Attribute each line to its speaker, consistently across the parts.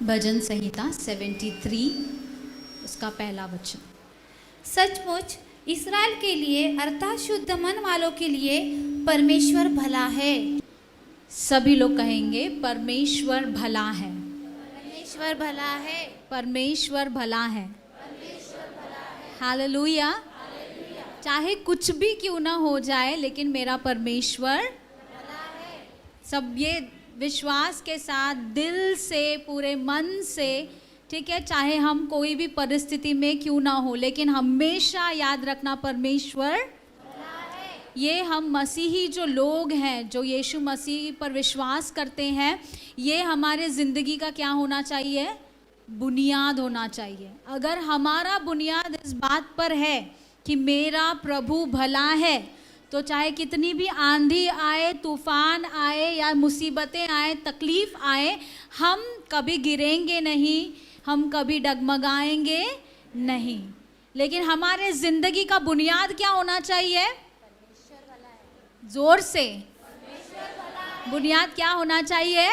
Speaker 1: भजन संहिता 73 उसका पहला वचन।
Speaker 2: सचमुच इस्राएल के लिए अर्थात शुद्ध मन वालों के लिए परमेश्वर भला है।
Speaker 1: सभी लोग कहेंगे परमेश्वर भला है,
Speaker 2: परमेश्वर भला है,
Speaker 1: परमेश्वर भला है। हालेलुया। चाहे कुछ भी क्यों ना हो जाए, लेकिन मेरा परमेश्वर भला है। सब ये विश्वास के साथ दिल से, पूरे मन से, ठीक है, चाहे हम कोई भी परिस्थिति में क्यों ना हो, लेकिन हमेशा याद रखना परमेश्वर भला है। ये हम मसीही जो लोग हैं, जो यीशु मसीह पर विश्वास करते हैं, ये हमारे ज़िंदगी का क्या होना चाहिए? बुनियाद होना चाहिए। अगर हमारा बुनियाद इस बात पर है कि मेरा प्रभु भला है, तो चाहे कितनी भी आंधी आए, तूफान आए या मुसीबतें आए, तकलीफ आए, हम कभी गिरेंगे नहीं, हम कभी डगमगाएंगे नहीं। लेकिन हमारे ज़िंदगी का बुनियाद क्या होना चाहिए? जोर से, बुनियाद क्या होना चाहिए?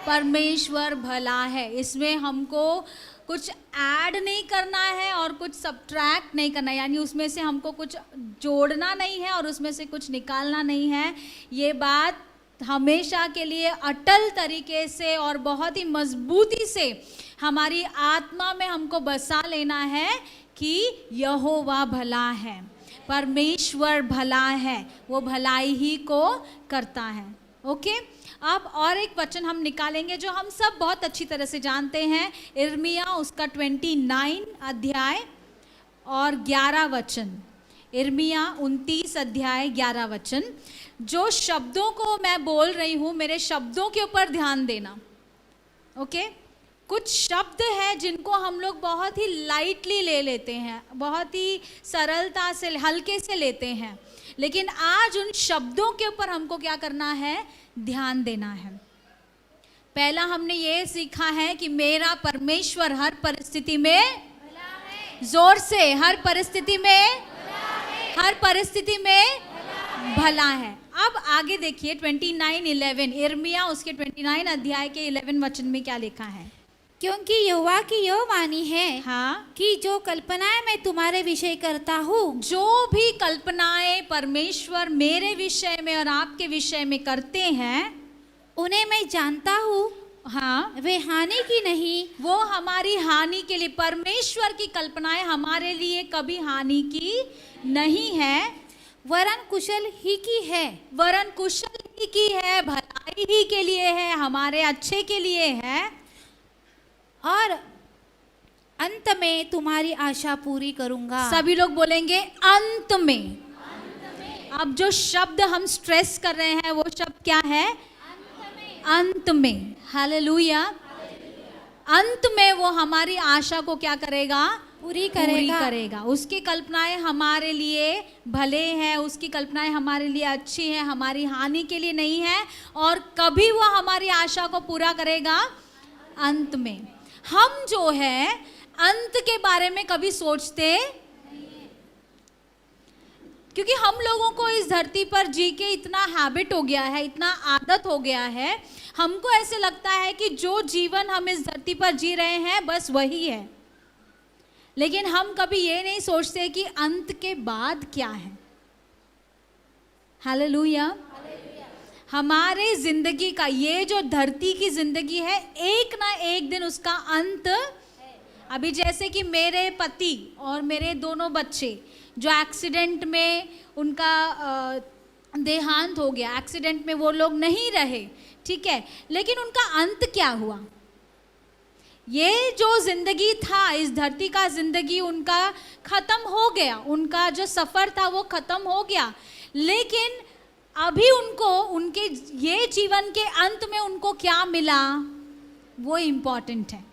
Speaker 1: परमेश्वर भला है। इसमें हमको कुछ ऐड नहीं करना है और कुछ सब्ट्रैक्ट नहीं करना है, यानी उसमें से हमको कुछ जोड़ना नहीं है और उसमें से कुछ निकालना नहीं है। ये बात हमेशा के लिए अटल तरीके से और बहुत ही मजबूती से हमारी आत्मा में हमको बसा लेना है कि यहोवा भला है, परमेश्वर भला है, वो भलाई ही को करता है। ओके, अब और एक वचन हम निकालेंगे जो हम सब बहुत अच्छी तरह से जानते हैं, इर्मिया उसका 29 अध्याय और 11 वचन। इर्मिया 29 अध्याय 11 वचन। जो शब्दों को मैं बोल रही हूँ, मेरे शब्दों के ऊपर ध्यान देना। ओके, कुछ शब्द हैं जिनको हम लोग बहुत ही लाइटली ले लेते हैं, बहुत ही सरलता से, हल्के से लेते हैं, लेकिन आज उन शब्दों के ऊपर हमको क्या करना है? ध्यान देना है। पहला हमने ये सीखा है कि मेरा परमेश्वर हर परिस्थिति में भला है। जोर से, हर परिस्थिति में भला है, हर परिस्थिति में भला है। अब आगे देखिए 29:11, इर्मिया उसके 29 अध्याय के 11 वचन में क्या लिखा है?
Speaker 2: क्योंकि यहोवा की यह वाणी है,
Speaker 1: हाँ,
Speaker 2: कि जो कल्पनाएं मैं तुम्हारे विषय करता हूँ,
Speaker 1: जो भी कल्पनाएं परमेश्वर मेरे विषय में और आपके विषय में करते हैं,
Speaker 2: उन्हें मैं जानता हूँ।
Speaker 1: हाँ,
Speaker 2: वे हानि की नहीं,
Speaker 1: वो हमारी हानि के लिए। परमेश्वर की कल्पनाएं हमारे लिए कभी हानि की नहीं है,
Speaker 2: वरन कुशल ही की है।
Speaker 1: वरन कुशल ही की है, भलाई ही के लिए है, हमारे अच्छे के लिए है,
Speaker 2: और अंत में तुम्हारी आशा पूरी करूंगा।
Speaker 1: सभी लोग बोलेंगे अंत में। अब जो शब्द हम स्ट्रेस कर रहे हैं वो शब्द क्या है? अंत में। हालेलुया। अंत में वो हमारी आशा को क्या करेगा?
Speaker 2: पूरी
Speaker 1: पूरी करेगा। उसकी कल्पनाएं हमारे लिए भले हैं, उसकी कल्पनाएं हमारे लिए अच्छी हैं, हमारी हानि के लिए नहीं है, और कभी वो हमारी आशा को पूरा करेगा अंत में। हम जो है अंत के बारे में कभी सोचते नहीं, क्योंकि हम लोगों को इस धरती पर जी के इतना हैबिट हो गया है, इतना आदत हो गया है, हमको ऐसे लगता है कि जो जीवन हम इस धरती पर जी रहे हैं बस वही है। लेकिन हम कभी ये नहीं सोचते कि अंत के बाद क्या है। हालेलुया। हमारे जिंदगी का, ये जो धरती की जिंदगी है, एक ना एक दिन उसका अंत। अभी जैसे कि मेरे पति और मेरे दोनों बच्चे जो एक्सीडेंट में उनका देहांत हो गया, एक्सीडेंट में वो लोग नहीं रहे, ठीक है, लेकिन उनका अंत क्या हुआ? ये जो जिंदगी था, इस धरती का जिंदगी उनका खत्म हो गया, उनका जो सफर था वो खत्म हो गया, लेकिन अभी उनको उनके ये जीवन के अंत में उनको क्या मिला वो इम्पॉर्टेंट है।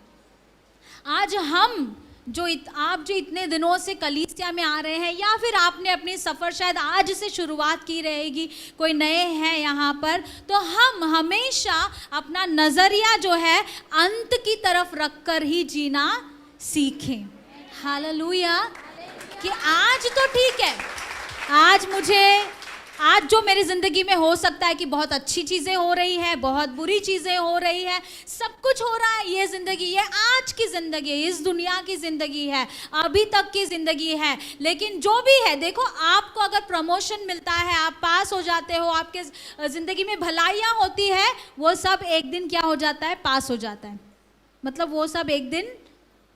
Speaker 1: आज हम आप जो इतने दिनों से कलीसिया में आ रहे हैं, या फिर आपने अपनी सफ़र शायद आज से शुरुआत की रहेगी, कोई नए हैं यहाँ पर, तो हम हमेशा अपना नज़रिया जो है अंत की तरफ रखकर ही जीना सीखें। हालेलुया। कि आज तो ठीक है, आज मुझे आज जो मेरी ज़िंदगी में हो सकता है कि बहुत अच्छी चीज़ें हो रही है, बहुत बुरी चीज़ें हो रही है, सब कुछ हो रहा है। ये ज़िंदगी, ये आज की ज़िंदगी है, इस दुनिया की ज़िंदगी है, अभी तक की ज़िंदगी है। लेकिन जो भी है, देखो, आपको अगर प्रमोशन मिलता है, आप पास हो जाते हो, आपके ज़िंदगी में भलाइयाँ होती है, वो सब एक दिन क्या हो जाता है? पास हो जाता है। मतलब वो सब एक दिन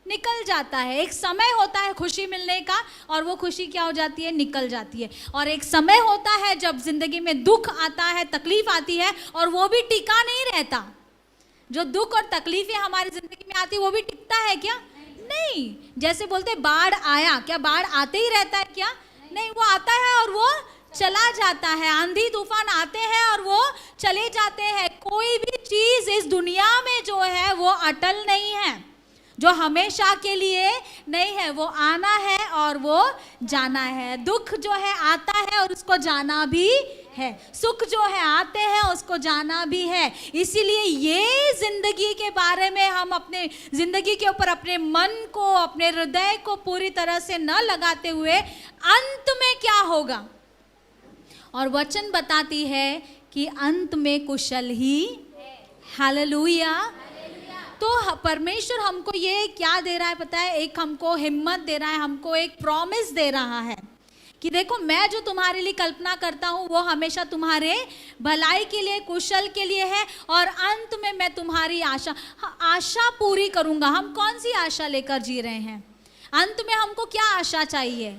Speaker 1: निकल जाता है। एक समय होता है खुशी मिलने का, और वो खुशी क्या हो जाती है? निकल जाती है। और एक समय होता है जब जिंदगी में दुख आता है, तकलीफ आती है, और वो भी टिका नहीं रहता। जो दुख और तकलीफें हमारी जिंदगी में आती है, वो भी टिकता है क्या? नहीं। जैसे बोलते बाढ़ आया, क्या बाढ़ आते ही रहता है क्या? नहीं, वो आता है और वो चला जाता है। आंधी तूफान आते हैं और वो चले जाते हैं। कोई भी चीज इस दुनिया में जो है वो अटल नहीं है, जो हमेशा के लिए नहीं है। वो आना है और वो जाना है। दुख जो है आता है और उसको जाना भी है। सुख जो है आते हैं, उसको जाना भी है। इसीलिए ये जिंदगी के बारे में हम अपने जिंदगी के ऊपर अपने मन को, अपने हृदय को पूरी तरह से न लगाते हुए अंत में क्या होगा, और वचन बताती है कि अंत में कुशल ही। हालेलुया। तो परमेश्वर हमको ये क्या दे रहा है पता है? एक हमको हिम्मत दे रहा है, हमको एक प्रॉमिस दे रहा है कि देखो, मैं जो तुम्हारे लिए कल्पना करता हूँ वो हमेशा तुम्हारे भलाई के लिए, कुशल के लिए है, और अंत में मैं तुम्हारी आशा पूरी करूँगा। हम कौन सी आशा लेकर जी रहे हैं? अंत में हमको क्या आशा चाहिए?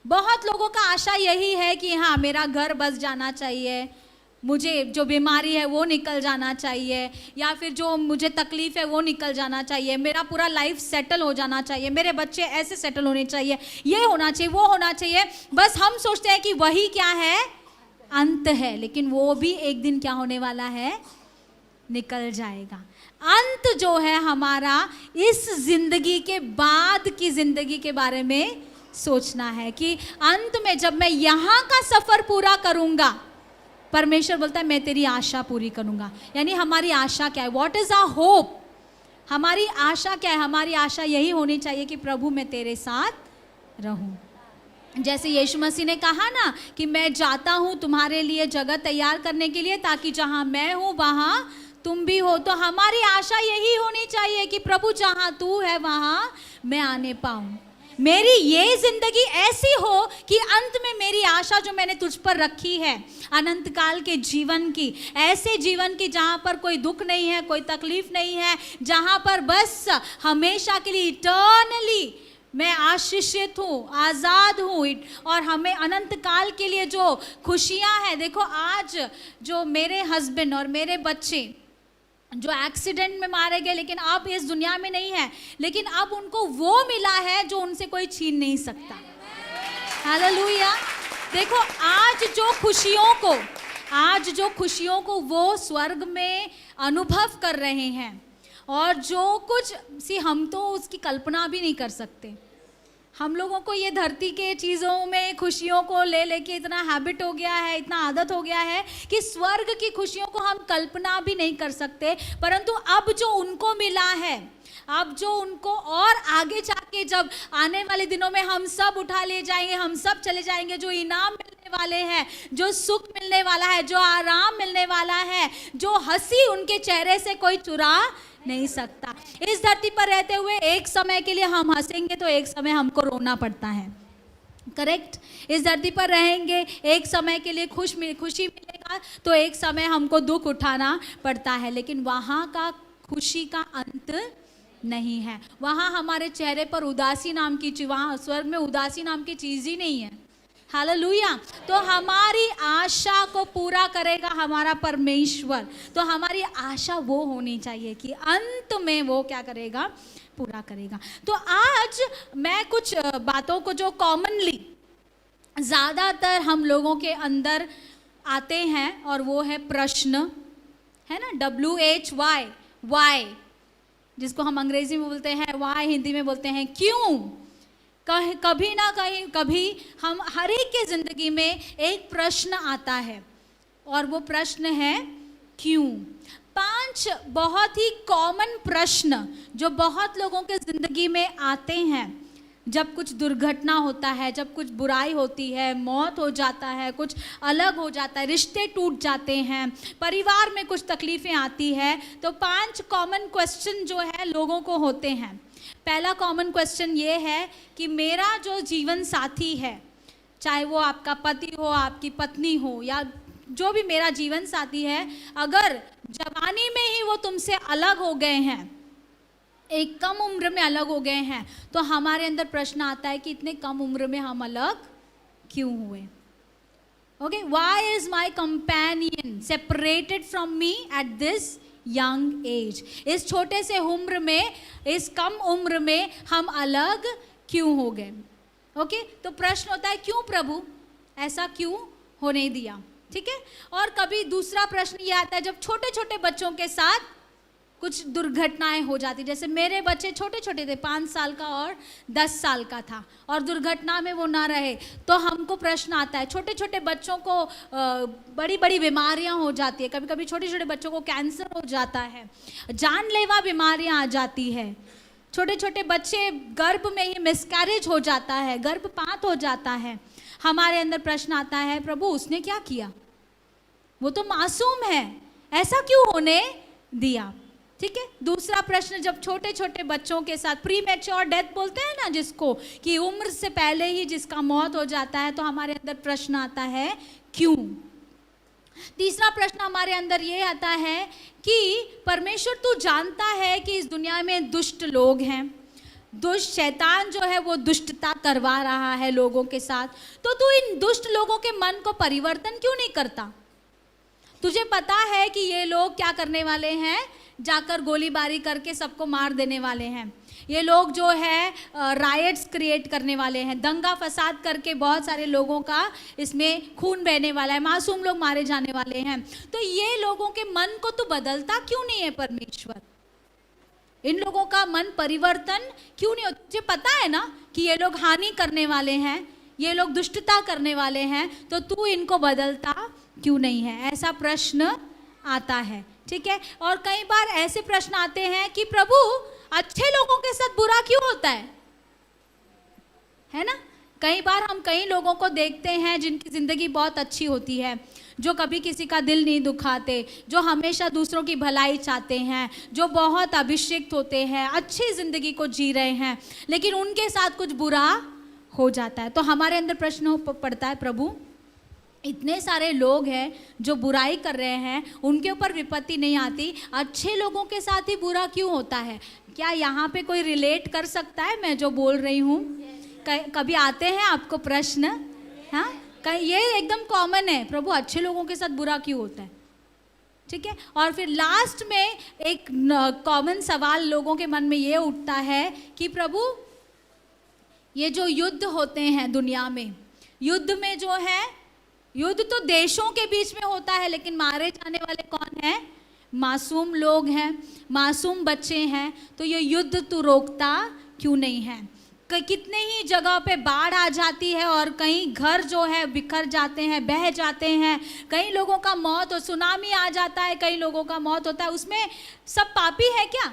Speaker 1: बहुत लोगों का आशा यही है कि हाँ, मेरा घर बस जाना चाहिए, मुझे जो बीमारी है वो निकल जाना चाहिए, या फिर जो मुझे तकलीफ़ है वो निकल जाना चाहिए, मेरा पूरा लाइफ सेटल हो जाना चाहिए, मेरे बच्चे ऐसे सेटल होने चाहिए, ये होना चाहिए, वो होना चाहिए। बस हम सोचते हैं कि वही क्या है? अंत है। लेकिन वो भी एक दिन क्या होने वाला है? निकल जाएगा। अंत जो है हमारा, इस जिंदगी के बाद की जिंदगी के बारे में सोचना है कि अंत में जब मैं यहाँ का सफ़र पूरा करूँगा, परमेश्वर बोलता है मैं तेरी आशा पूरी करूँगा। यानी हमारी आशा क्या है? What is our hope? हमारी आशा क्या है? हमारी आशा यही होनी चाहिए कि प्रभु मैं तेरे साथ रहूँ। जैसे यीशु मसीह ने कहा ना कि मैं जाता हूँ तुम्हारे लिए जगह तैयार करने के लिए, ताकि जहाँ मैं हूँ वहाँ तुम भी हो। तो हमारी आशा यही होनी चाहिए कि प्रभु जहाँ तू है वहाँ मैं आने पाऊँ। मेरी ये जिंदगी ऐसी हो कि अंत में मेरी आशा जो मैंने तुझ पर रखी है अनंत काल के जीवन की, ऐसे जीवन की जहाँ पर कोई दुख नहीं है, कोई तकलीफ नहीं है, जहाँ पर बस हमेशा के लिए इटर्नली मैं आशीषित हूँ, आज़ाद हूँ, और हमें अनंत काल के लिए जो खुशियाँ हैं। देखो, आज जो मेरे हस्बैंड और मेरे बच्चे जो एक्सीडेंट में मारे गए, लेकिन अब इस दुनिया में नहीं है, लेकिन अब उनको वो मिला है जो उनसे कोई छीन नहीं सकता। हालेलुया। देखो, आज जो खुशियों को वो स्वर्ग में अनुभव कर रहे हैं, और जो कुछ हम तो उसकी कल्पना भी नहीं कर सकते। हम लोगों को ये धरती के चीज़ों में खुशियों को ले लेके इतना हैबिट हो गया है, इतना आदत हो गया है कि स्वर्ग की खुशियों को हम कल्पना भी नहीं कर सकते। परंतु अब जो उनको मिला है, अब जो उनको, और आगे जाके जब आने वाले दिनों में हम सब उठा ले जाएंगे, हम सब चले जाएंगे, जो इनाम मिलने वाले हैं, जो सुख मिलने वाला है, जो आराम मिलने वाला है, जो हंसी उनके चेहरे से कोई चुरा नहीं सकता। इस धरती पर रहते हुए एक समय के लिए हम हंसेंगे तो एक समय हमको रोना पड़ता है। करेक्ट? इस धरती पर रहेंगे, एक समय के लिए खुशी मिलेगा तो एक समय हमको दुख उठाना पड़ता है। लेकिन वहाँ का खुशी का अंत नहीं है। वहाँ हमारे चेहरे पर उदासी नाम की, वहाँ स्वर्ग में उदासी नाम की चीज़ ही नहीं है। हालेलुया। तो हमारी आशा को पूरा करेगा हमारा परमेश्वर। तो हमारी आशा वो होनी चाहिए कि अंत में वो क्या करेगा? पूरा करेगा। तो आज मैं कुछ बातों को जो कॉमनली ज़्यादातर हम लोगों के अंदर आते हैं, और वो है प्रश्न, है ना, WHY, वाई, जिसको हम अंग्रेजी में बोलते हैं वाई, हिंदी में बोलते हैं क्यों। कभी ना कभी हम हर एक के ज़िंदगी में एक प्रश्न आता है, और वो प्रश्न है क्यों। 5 बहुत ही कॉमन प्रश्न जो बहुत लोगों के ज़िंदगी में आते हैं, जब कुछ दुर्घटना होता है, जब कुछ बुराई होती है, मौत हो जाता है, कुछ अलग हो जाता है, रिश्ते टूट जाते हैं, परिवार में कुछ तकलीफ़ें आती है, तो 5 कॉमन क्वेश्चन जो है लोगों को होते हैं। पहला कॉमन क्वेश्चन ये है कि मेरा जो जीवन साथी है, चाहे वो आपका पति हो, आपकी पत्नी हो, या जो भी मेरा जीवन साथी है, अगर जवानी में ही वो तुमसे अलग हो गए हैं, एक कम उम्र में अलग हो गए हैं, तो हमारे अंदर प्रश्न आता है कि इतने कम उम्र में हम अलग क्यों हुए। Okay, why is my companion separated from me at this young age. इस छोटे से उम्र में, इस कम उम्र में हम अलग क्यों हो गए। ओके, तो प्रश्न होता है क्यों प्रभु ऐसा क्यों होने दिया। ठीक है, और कभी दूसरा प्रश्न ये आता है जब छोटे छोटे बच्चों के साथ कुछ दुर्घटनाएं हो जाती, जैसे मेरे बच्चे छोटे छोटे थे, 5 साल का और 10 साल का था, और दुर्घटना में वो ना रहे, तो हमको प्रश्न आता है। छोटे छोटे बच्चों को बड़ी बड़ी बीमारियां हो जाती है, कभी कभी छोटे छोटे बच्चों को कैंसर हो जाता है, जानलेवा बीमारियां आ जाती है। छोटे छोटे बच्चे गर्भ में ही मिसकैरेज हो जाता है, गर्भपात हो जाता है। हमारे अंदर प्रश्न आता है प्रभु उसने क्या किया, वो तो मासूम है, ऐसा क्यों होने दिया। ठीक है, दूसरा प्रश्न जब छोटे छोटे बच्चों के साथ प्रीमैच्योर डेथ बोलते हैं ना जिसको, कि उम्र से पहले ही जिसका मौत हो जाता है, तो हमारे अंदर प्रश्न आता है क्यों। तीसरा प्रश्न हमारे अंदर ये आता है कि परमेश्वर तू जानता है कि इस दुनिया में दुष्ट लोग हैं, दुष्ट शैतान जो है वो दुष्टता करवा रहा है लोगों के साथ, तो तू इन दुष्ट लोगों के मन को परिवर्तन क्यों नहीं करता। तुझे पता है कि ये लोग क्या करने वाले हैं, जाकर गोलीबारी करके सबको मार देने वाले हैं, ये लोग जो है रायट्स क्रिएट करने वाले हैं, दंगा फसाद करके बहुत सारे लोगों का इसमें खून बहने वाला है, मासूम लोग मारे जाने वाले हैं। तो ये लोगों के मन को तो बदलता क्यों नहीं है परमेश्वर, इन लोगों का मन परिवर्तन क्यों नहीं होता। तुझे पता है ना कि ये लोग हानि करने वाले हैं, ये लोग दुष्टता करने वाले हैं, तो तू इनको बदलता क्यों नहीं है, ऐसा प्रश्न आता है। ठीक है, और कई बार ऐसे प्रश्न आते हैं कि प्रभु अच्छे लोगों के साथ बुरा क्यों होता है ना। कई बार हम कई लोगों को देखते हैं जिनकी ज़िंदगी बहुत अच्छी होती है, जो कभी किसी का दिल नहीं दुखाते, जो हमेशा दूसरों की भलाई चाहते हैं, जो बहुत अभिषिक्त होते हैं, अच्छी ज़िंदगी को जी रहे हैं, लेकिन उनके साथ कुछ बुरा हो जाता है। तो हमारे अंदर प्रश्न पड़ता है प्रभु इतने सारे लोग हैं जो बुराई कर रहे हैं, उनके ऊपर विपत्ति नहीं आती, अच्छे लोगों के साथ ही बुरा क्यों होता है। क्या यहाँ पे कोई रिलेट कर सकता है मैं जो बोल रही हूँ। कभी आते हैं आपको प्रश्न, हाँ, ये एकदम कॉमन है, प्रभु अच्छे लोगों के साथ बुरा क्यों होता है। ठीक है, और फिर लास्ट में एक कॉमन सवाल लोगों के मन में ये उठता है कि प्रभु ये जो युद्ध होते हैं दुनिया में, युद्ध में जो है, युद्ध तो देशों के बीच में होता है, लेकिन मारे जाने वाले कौन हैं, मासूम लोग हैं, मासूम बच्चे हैं, तो ये युद्ध तो रोकता क्यों नहीं है। कितने ही जगह पे बाढ़ आ जाती है और कई घर जो है बिखर जाते हैं, बह जाते हैं, कई लोगों का मौत, और सुनामी आ जाता है, कई लोगों का मौत होता है, उसमें सब पापी है क्या,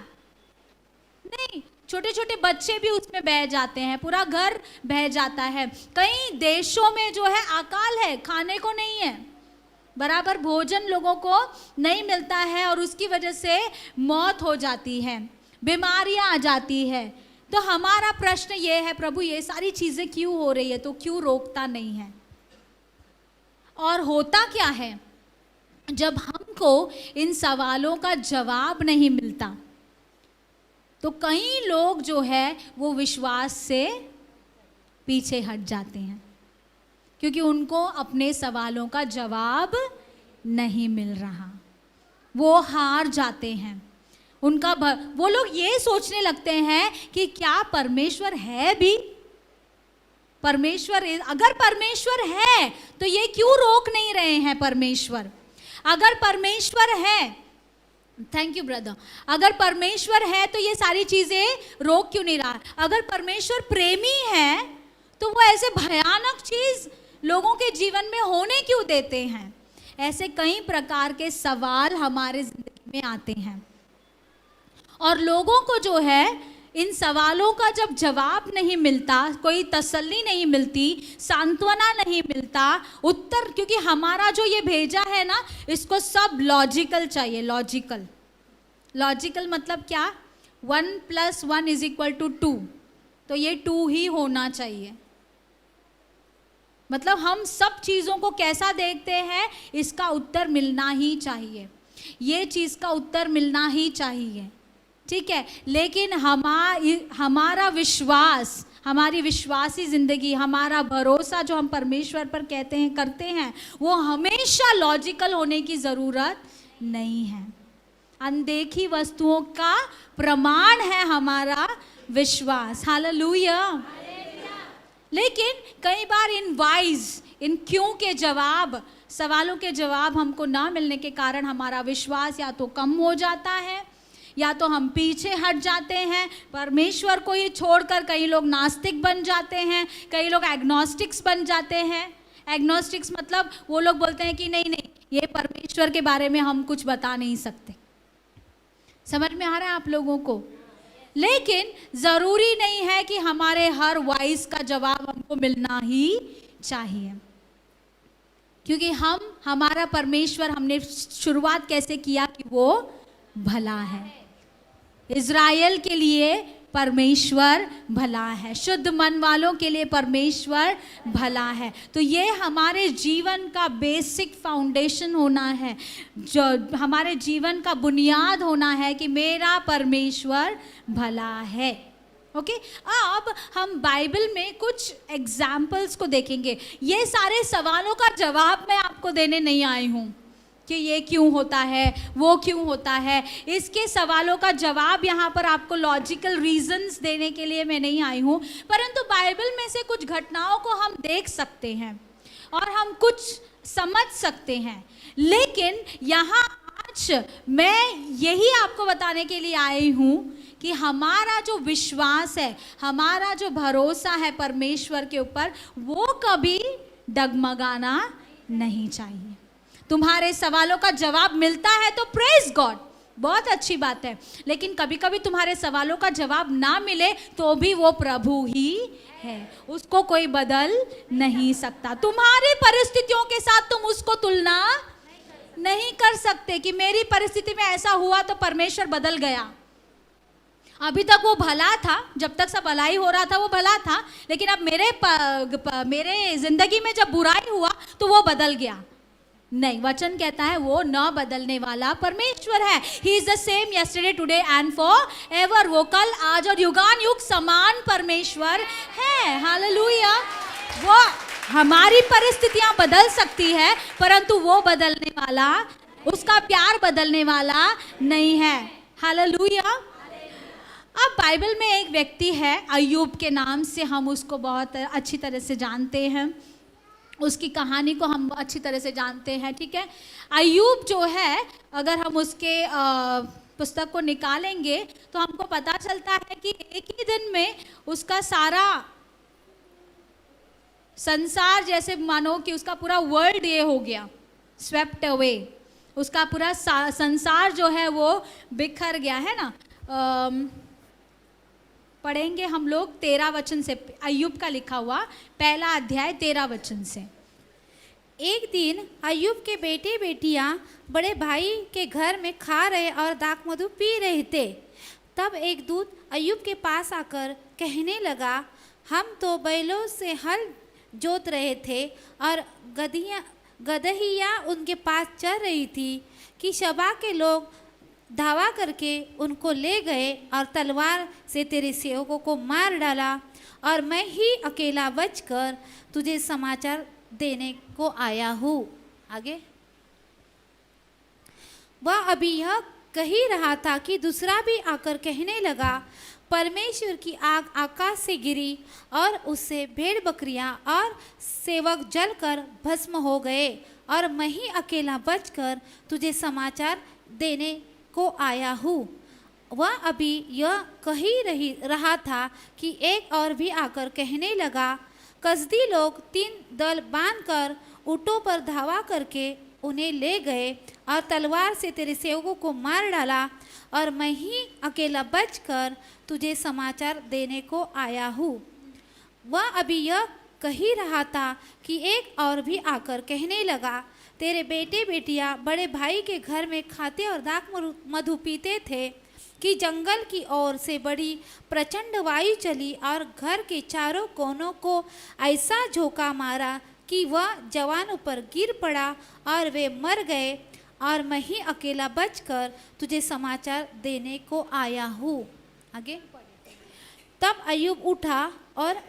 Speaker 1: नहीं, छोटे छोटे बच्चे भी उसमें बह जाते हैं, पूरा घर बह जाता है। कई देशों में जो है अकाल है, खाने को नहीं है, बराबर भोजन लोगों को नहीं मिलता है, और उसकी वजह से मौत हो जाती है, बीमारियां आ जाती है। तो हमारा प्रश्न ये है प्रभु ये सारी चीज़ें क्यों हो रही है, तो क्यों रोकता नहीं है। और होता क्या है जब हमको इन सवालों का जवाब नहीं मिलता, तो कई लोग जो है वो विश्वास से पीछे हट जाते हैं, क्योंकि उनको अपने सवालों का जवाब नहीं मिल रहा, वो हार जाते हैं। उनका वो लोग ये सोचने लगते हैं कि क्या परमेश्वर है भी, परमेश्वर, अगर परमेश्वर है तो ये क्यों रोक नहीं रहे हैं परमेश्वर। अगर परमेश्वर है, थैंक यू ब्रदर, अगर परमेश्वर है तो ये सारी चीज़ें रोक क्यों नहीं रहा। अगर परमेश्वर प्रेमी है तो वो ऐसे भयानक चीज़ लोगों के जीवन में होने क्यों देते हैं। ऐसे कई प्रकार के सवाल हमारे ज़िंदगी में आते हैं, और लोगों को जो है इन सवालों का जब जवाब नहीं मिलता, कोई तसल्ली नहीं मिलती, सांत्वना नहीं मिलता, उत्तर, क्योंकि हमारा जो ये भेजा है ना, इसको सब लॉजिकल चाहिए। लॉजिकल, लॉजिकल मतलब क्या? 1 + 1 = 2, तो ये 2 ही होना चाहिए। मतलब हम सब चीज़ों को कैसा देखते हैं, इसका उत्तर मिलना ही चाहिए, ये चीज़ का उत्तर मिलना ही चाहिए, ठीक है। लेकिन हमारा विश्वास, हमारी विश्वासी ज़िंदगी, हमारा भरोसा जो हम परमेश्वर पर कहते हैं, करते हैं, वो हमेशा लॉजिकल होने की ज़रूरत नहीं है। अनदेखी वस्तुओं का प्रमाण है हमारा विश्वास। हालेलुया। लेकिन कई बार इन क्यों के जवाब, सवालों के जवाब हमको ना मिलने के कारण हमारा विश्वास या तो कम हो जाता है, या तो हम पीछे हट जाते हैं, परमेश्वर को ही छोड़कर कई लोग नास्तिक बन जाते हैं, कई लोग एग्नोस्टिक्स बन जाते हैं। एग्नोस्टिक्स मतलब वो लोग बोलते हैं कि नहीं नहीं, ये परमेश्वर के बारे में हम कुछ बता नहीं सकते। समझ में आ रहा है आप लोगों को? लेकिन ज़रूरी नहीं है कि हमारे हर वॉइस का जवाब हमको मिलना ही चाहिए, क्योंकि हमारा परमेश्वर, हमने शुरुआत कैसे किया कि वो भला है। इज़राइल के लिए परमेश्वर भला है, शुद्ध मन वालों के लिए परमेश्वर भला है। तो ये हमारे जीवन का बेसिक फाउंडेशन होना है, जो हमारे जीवन का बुनियाद होना है कि मेरा परमेश्वर भला है। ओके, अब हम बाइबल में कुछ एग्जाम्पल्स को देखेंगे। ये सारे सवालों का जवाब मैं आपको देने नहीं आई हूँ कि ये क्यों होता है, वो क्यों होता है। इसके सवालों का जवाब यहाँ पर आपको लॉजिकल रीजंस देने के लिए मैं नहीं आई हूँ, परंतु बाइबल में से कुछ घटनाओं को हम देख सकते हैं और हम कुछ समझ सकते हैं। लेकिन यहाँ आज मैं यही आपको बताने के लिए आई हूँ कि हमारा जो विश्वास है, हमारा जो भरोसा है परमेश्वर के ऊपर, वो कभी डगमगाना नहीं चाहिए। तुम्हारे सवालों का जवाब मिलता है तो प्रेज गॉड, बहुत अच्छी बात है। लेकिन कभी कभी तुम्हारे सवालों का जवाब ना मिले तो भी वो प्रभु ही है, उसको कोई बदल नहीं सकता। तुम्हारी परिस्थितियों के साथ तुम उसको तुलना नहीं कर सकते कि मेरी परिस्थिति में ऐसा हुआ तो परमेश्वर बदल गया। अभी तक वो भला था, जब तक सब भलाई हो रहा था वो भला था, लेकिन अब मेरे जिंदगी में जब बुराई हुआ तो वो बदल गया। नहीं, वचन कहता है वो न बदलने वाला परमेश्वर है। He is the same yesterday, today and for ever. वो कल, आज और युगान युग समान परमेश्वर है। हालेलुया। वो हमारी परिस्थितियां बदल सकती है, परंतु वो बदलने वाला, उसका प्यार बदलने वाला नहीं है। हालेलुया। अब बाइबल में एक व्यक्ति है अय्यूब के नाम से, हम उसको बहुत अच्छी तरह से जानते हैं, उसकी कहानी को हम अच्छी तरह से जानते हैं, ठीक है। अय्यूब जो है, अगर हम उसके पुस्तक को निकालेंगे तो हमको पता चलता है कि एक ही दिन में उसका सारा संसार, जैसे मानो कि उसका पूरा वर्ल्ड ये हो गया, स्वेप्ट अवे, उसका पूरा संसार जो है वो बिखर गया है ना। पढ़ेंगे हम लोग 13 वचन से, अय्यूब का लिखा हुआ 1 अध्याय 13 वचन से।
Speaker 2: एक दिन अय्यूब के बेटे बेटियां बड़े भाई के घर में खा रहे और दाख मधु पी रहे थे। तब एक दूत अय्यूब के पास आकर कहने लगा, हम तो बैलों से हल जोत रहे थे और गदहियाँ उनके पास चल रही थी कि शबा के लोग धावा करके उनको ले गए और तलवार से तेरे सेवकों को मार डाला, और मैं ही अकेला बचकर तुझे समाचार देने को आया हूँ। आगे, वह अभी यह कह ही रहा था कि दूसरा भी आकर कहने लगा, परमेश्वर की आग आकाश से गिरी और उससे भेड़ बकरियां और सेवक जलकर भस्म हो गए, और मैं ही अकेला बचकर तुझे समाचार देने को आया हूँ। वह अभी यह कह ही रहा था कि एक और भी आकर कहने लगा, कसदी लोग 3 दल बांधकर ऊँटों पर धावा करके उन्हें ले गए और तलवार से तेरे सेवकों को मार डाला, और मैं ही अकेला बचकर तुझे समाचार देने को आया हूँ। वह अभी यह कह ही रहा था कि एक और भी आकर कहने लगा, तेरे बेटे बेटियां बड़े भाई के घर में खाते और दाख मधु पीते थे कि जंगल की ओर से बड़ी प्रचंड वायु चली और घर के चारों कोनों को ऐसा झोंका मारा कि वह जवानों पर गिर पड़ा और वे मर गए, और मैं ही अकेला बचकर तुझे समाचार देने को आया हूँ। आगे, तब अय्यूब उठा और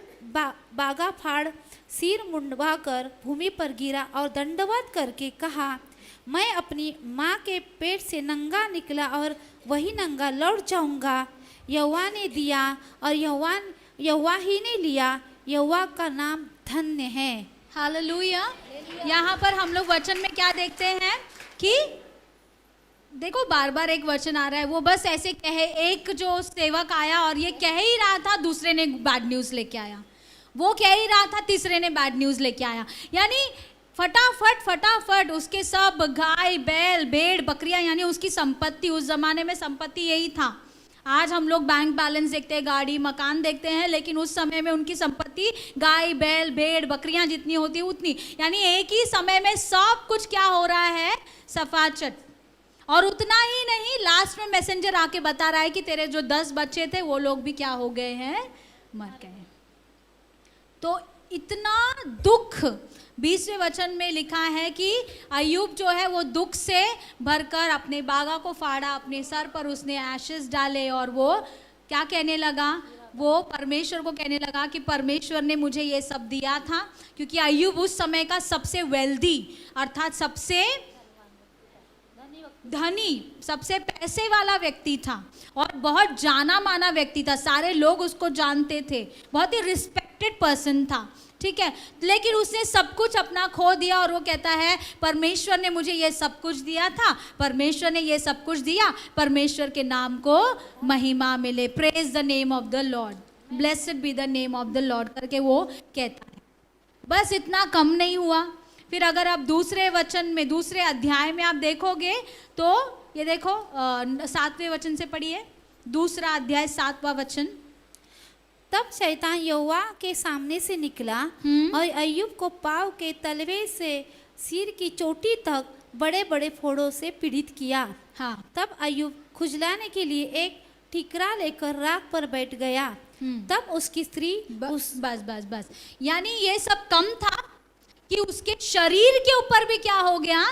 Speaker 2: बागा फाड़ सिर मुंडवाकर भूमि पर गिरा और दंडवत करके कहा, मैं अपनी माँ के पेट से नंगा निकला और वही नंगा लौट जाऊंगा। यहोवा ने दिया और यहोवा ही ने लिया, यहोवा का नाम धन्य है।
Speaker 1: हालेलुया। यहाँ पर हम लोग वचन में क्या देखते हैं कि देखो बार बार एक वचन आ रहा है, वो बस ऐसे कहे, एक जो सेवक आया और ये कह ही रहा था, दूसरे ने बैड न्यूज़ लेके आया, वो कह ही रहा था, तीसरे ने बैड न्यूज़ लेके आया। यानी फटाफट उसके सब गाय बैल भेड़ बकरियां, यानी उसकी संपत्ति, उस जमाने में संपत्ति यही था। आज हम लोग बैंक बैलेंस देखते हैं, गाड़ी मकान देखते हैं, लेकिन उस समय में उनकी संपत्ति गाय बैल भेड़ बकरियां जितनी होती उतनी, यानी एक ही समय में सब कुछ क्या हो रहा है, सफाचट। और उतना ही नहीं, लास्ट में मैसेंजर आके बता रहा है कि तेरे जो 10 बच्चे थे वो लोग भी क्या हो गए हैं, मर गए। तो इतना दुख 20वें वचन में लिखा है कि अय्यूब जो है वो दुख से भरकर अपने बागा को फाड़ा, अपने सर पर उसने एशेस डाले और वो क्या कहने लगा, वो परमेश्वर को कहने लगा कि परमेश्वर ने मुझे ये सब दिया था। क्योंकि अय्यूब उस समय का सबसे वेल्दी अर्थात सबसे धनी, सबसे पैसे वाला व्यक्ति था और बहुत जाना माना व्यक्ति था, सारे लोग उसको जानते थे, बहुत ही रिस्पेक्टेड पर्सन था, ठीक है। लेकिन उसने सब कुछ अपना खो दिया और वो कहता है परमेश्वर ने मुझे ये सब कुछ दिया था, परमेश्वर ने ये सब कुछ दिया, परमेश्वर के नाम को महिमा मिले, praise the name of the Lord, blessed be the name of the Lord करके वो कहता है। बस इतना कम नहीं हुआ, फिर अगर आप दूसरे वचन में, दूसरे अध्याय में आप देखोगे तो ये देखो 7वें वचन से पढ़िए, दूसरा अध्याय 7वां वचन।
Speaker 2: तब शैतान यहोवा के सामने से निकला और अय्यूब को पाँव के तलवे से सिर की चोटी तक बड़े बड़े फोड़ों से पीड़ित किया।
Speaker 1: हाँ।
Speaker 2: तब अय्यूब खुजलाने के लिए एक ठिकरा लेकर राख पर बैठ गया। तब उसकी स्त्री
Speaker 1: बस यानी ये सब कम था कि उसके शरीर के ऊपर भी क्या हो गया,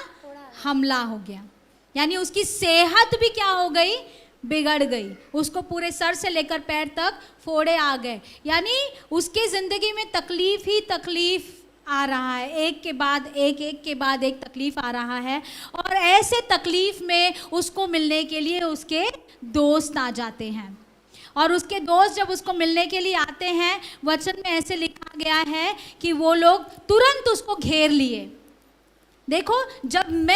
Speaker 1: हमला हो गया, यानी उसकी सेहत भी क्या हो गई, बिगड़ गई, उसको पूरे सर से लेकर पैर तक फोड़े आ गए, यानी उसके जिंदगी में तकलीफ ही तकलीफ आ रहा है, एक के बाद एक तकलीफ आ रहा है। और ऐसे तकलीफ में उसको मिलने के लिए उसके दोस्त आ जाते हैं, और उसके दोस्त जब उसको मिलने के लिए आते हैं, वचन में ऐसे लिखा गया है कि वो लोग तुरंत उसको घेर लिए। देखो, जब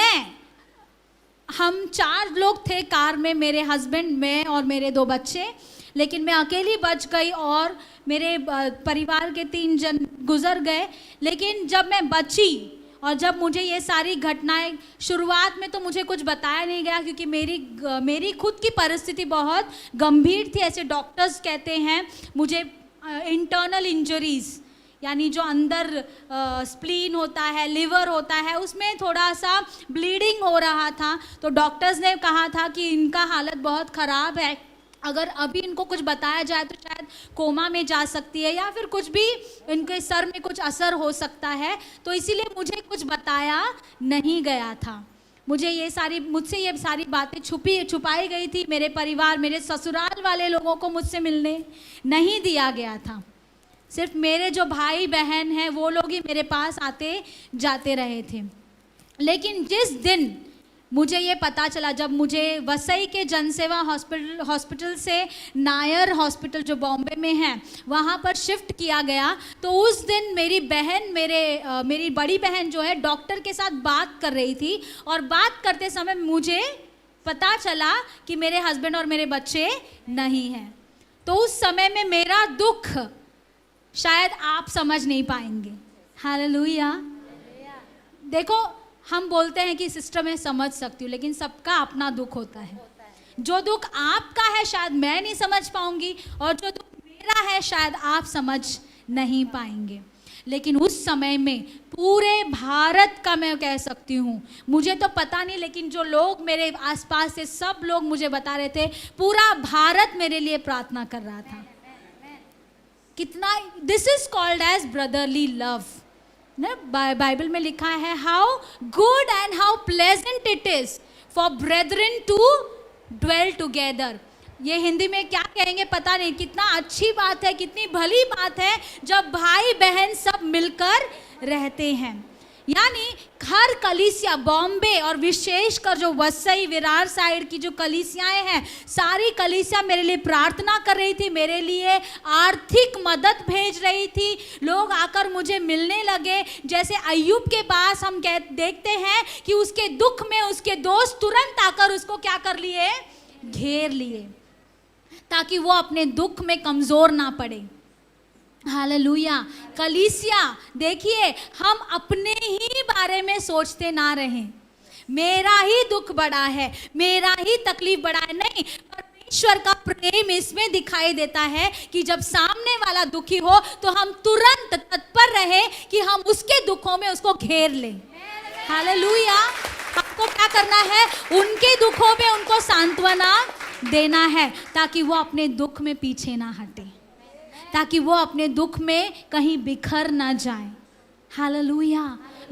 Speaker 1: हम 4 लोग थे कार में, मेरे हस्बैंड, मैं और मेरे 2 बच्चे, लेकिन मैं अकेली बच गई और मेरे परिवार के 3 जन गुजर गए। लेकिन जब मैं बची और जब मुझे ये सारी घटनाएं, शुरुआत में तो मुझे कुछ बताया नहीं गया क्योंकि मेरी खुद की परिस्थिति बहुत गंभीर थी, ऐसे डॉक्टर्स कहते हैं। मुझे इंटरनल इंजरीज, यानी जो अंदर स्प्लीन होता है, लिवर होता है, उसमें थोड़ा सा ब्लीडिंग हो रहा था, तो डॉक्टर्स ने कहा था कि इनका हालत बहुत ख़राब है, अगर अभी इनको कुछ बताया जाए तो शायद कोमा में जा सकती है या फिर कुछ भी इनके सर में कुछ असर हो सकता है। तो इसीलिए मुझे कुछ बताया नहीं गया था, मुझसे ये सारी बातें छुपाई गई थी। मेरे परिवार, मेरे ससुराल वाले लोगों को मुझसे मिलने नहीं दिया गया था, सिर्फ मेरे जो भाई बहन हैं वो लोग ही मेरे पास आते जाते रहे थे। लेकिन जिस दिन मुझे ये पता चला, जब मुझे वसई के जनसेवा हॉस्पिटल से नायर हॉस्पिटल जो बॉम्बे में है वहाँ पर शिफ्ट किया गया, तो उस दिन मेरी बड़ी बहन जो है डॉक्टर के साथ बात कर रही थी, और बात करते समय मुझे पता चला कि मेरे हस्बैंड और मेरे बच्चे नहीं हैं। तो उस समय में मेरा दुख शायद आप समझ नहीं पाएंगे। हालेलुया। देखो, हम बोलते हैं कि सिस्टर मैं समझ सकती हूँ, लेकिन सबका अपना दुख होता है। जो दुख आपका है शायद मैं नहीं समझ पाऊंगी, और जो दुख मेरा है शायद आप समझ नहीं पाएंगे। लेकिन उस समय में पूरे भारत का मैं कह सकती हूँ, मुझे तो पता नहीं, लेकिन जो लोग मेरे आसपास से सब लोग मुझे बता रहे थे, पूरा भारत मेरे लिए प्रार्थना कर रहा था। कितना, this is called as brotherly love ना। बाइबल में लिखा है, how good and how pleasant it is for brethren to dwell together. ये हिंदी में क्या कहेंगे पता नहीं, कितना अच्छी बात है, कितनी भली बात है जब भाई बहन सब मिलकर रहते हैं। यानी हर कलीसिया, बॉम्बे और विशेषकर जो वसई विरार साइड की जो कलीसियाएं हैं, सारी कलीसिया मेरे लिए प्रार्थना कर रही थी, मेरे लिए आर्थिक मदद भेज रही थी। लोग आकर मुझे मिलने लगे। जैसे अय्यूब के पास हम देखते हैं कि उसके दुख में उसके दोस्त तुरंत आकर उसको क्या कर लिए, घेर लिए, ताकि वो अपने दुख में कमजोर ना पड़े। हालेलुया। कलीसिया देखिए, हम अपने ही बारे में सोचते ना रहें, मेरा ही दुख बड़ा है, मेरा ही तकलीफ बड़ा है, नहीं। परमेश्वर का प्रेम इसमें दिखाई देता है कि जब सामने वाला दुखी हो तो हम तुरंत तत्पर रहे कि हम उसके दुखों में उसको घेर लें। हालेलुया। हमको क्या करना है, उनके दुखों में उनको सांत्वना देना है, ताकि वो अपने दुख में पीछे ना हटे, ताकि वो अपने दुख में कहीं बिखर ना जाए। हालेलुया।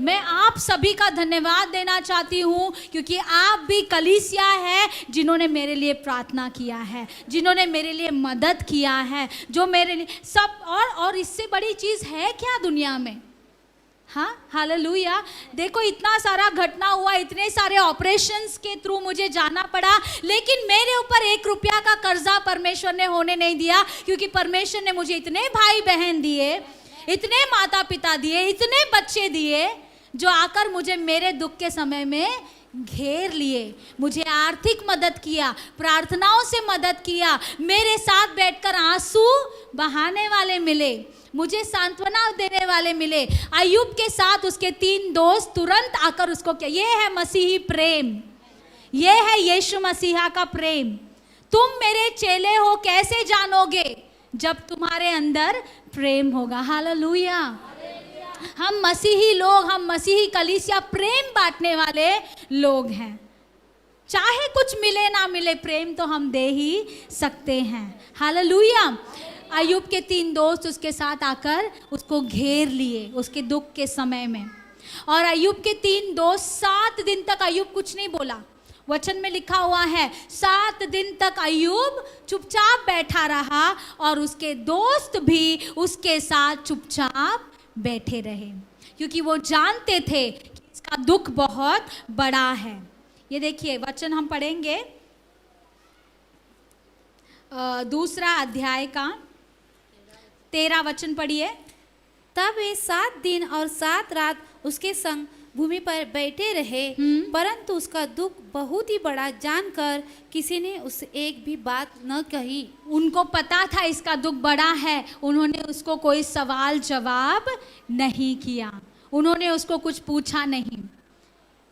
Speaker 1: मैं आप सभी का धन्यवाद देना चाहती हूँ, क्योंकि आप भी कलीसिया है जिन्होंने मेरे लिए प्रार्थना किया है, जिन्होंने मेरे लिए मदद किया है, जो मेरे लिए सब, और इससे बड़ी चीज़ है क्या दुनिया में। हाँ, हालेलुया। देखो, इतना सारा घटना हुआ, इतने सारे ऑपरेशंस के थ्रू मुझे जाना पड़ा, लेकिन मेरे ऊपर 1 रुपया का कर्जा परमेश्वर ने होने नहीं दिया, क्योंकि परमेश्वर ने मुझे इतने भाई बहन दिए, इतने माता पिता दिए, इतने बच्चे दिए, जो आकर मुझे मेरे दुख के समय में घेर लिए, मुझे आर्थिक मदद किया, प्रार्थनाओं से मदद किया, मेरे साथ बैठकर आंसू बहाने वाले मिले, मुझे सांत्वना देने वाले मिले। अय्यूब के साथ उसके 3 दोस्त तुरंत आकर उसको क्या, ये है मसीही प्रेम, ये है यीशु मसीहा का प्रेम। तुम मेरे चेले हो कैसे जानोगे, जब तुम्हारे अंदर प्रेम होगा। हालेलुया। हम मसीही लोग, हम मसीही कलीसिया प्रेम बांटने वाले लोग हैं। चाहे कुछ मिले ना मिले, प्रेम तो हम दे ही सकते हैं। हालेलुया। अय्यूब के 3 दोस्त उसके साथ आकर उसको घेर लिए उसके दुख के समय में, और अय्यूब के 3 दोस्त 7 दिन तक अय्यूब कुछ नहीं बोला। वचन में लिखा हुआ है 7 दिन तक अय्यूब चुपचाप बैठा रहा, और उसके दोस्त भी उसके साथ चुपचाप बैठे रहे, क्योंकि वो जानते थे कि इसका दुख बहुत बड़ा है। ये देखिए, वचन हम पढ़ेंगे 2 अध्याय का 13 वचन पढ़िए।
Speaker 2: तब वे 7 दिन और 7 रात उसके संग भूमि पर बैठे रहे, परंतु उसका दुख बहुत ही बड़ा जानकर किसी ने उससे एक भी बात न कही।
Speaker 1: उनको पता था इसका दुख बड़ा है, उन्होंने उसको कोई सवाल जवाब नहीं किया, उन्होंने उसको कुछ पूछा नहीं।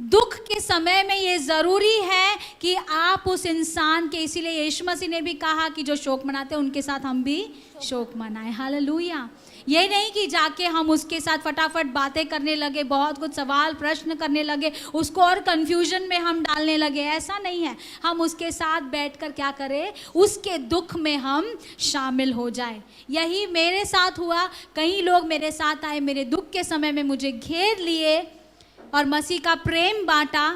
Speaker 1: दुख के समय में ये ज़रूरी है कि आप उस इंसान के, इसीलिए यीशु मसीह ने भी कहा कि जो शोक मनाते हैं उनके साथ हम भी शोक मनाएं। हालेलुया। ये नहीं कि जाके हम उसके साथ फटाफट बातें करने लगे, बहुत कुछ सवाल प्रश्न करने लगे, उसको और कन्फ्यूजन में हम डालने लगे, ऐसा नहीं है। हम उसके साथ बैठकर क्या करें, उसके दुख में हम शामिल हो जाए। यही मेरे साथ हुआ। कई लोग मेरे साथ आए, मेरे दुख के समय में मुझे घेर लिए और मसीह का प्रेम बांटा,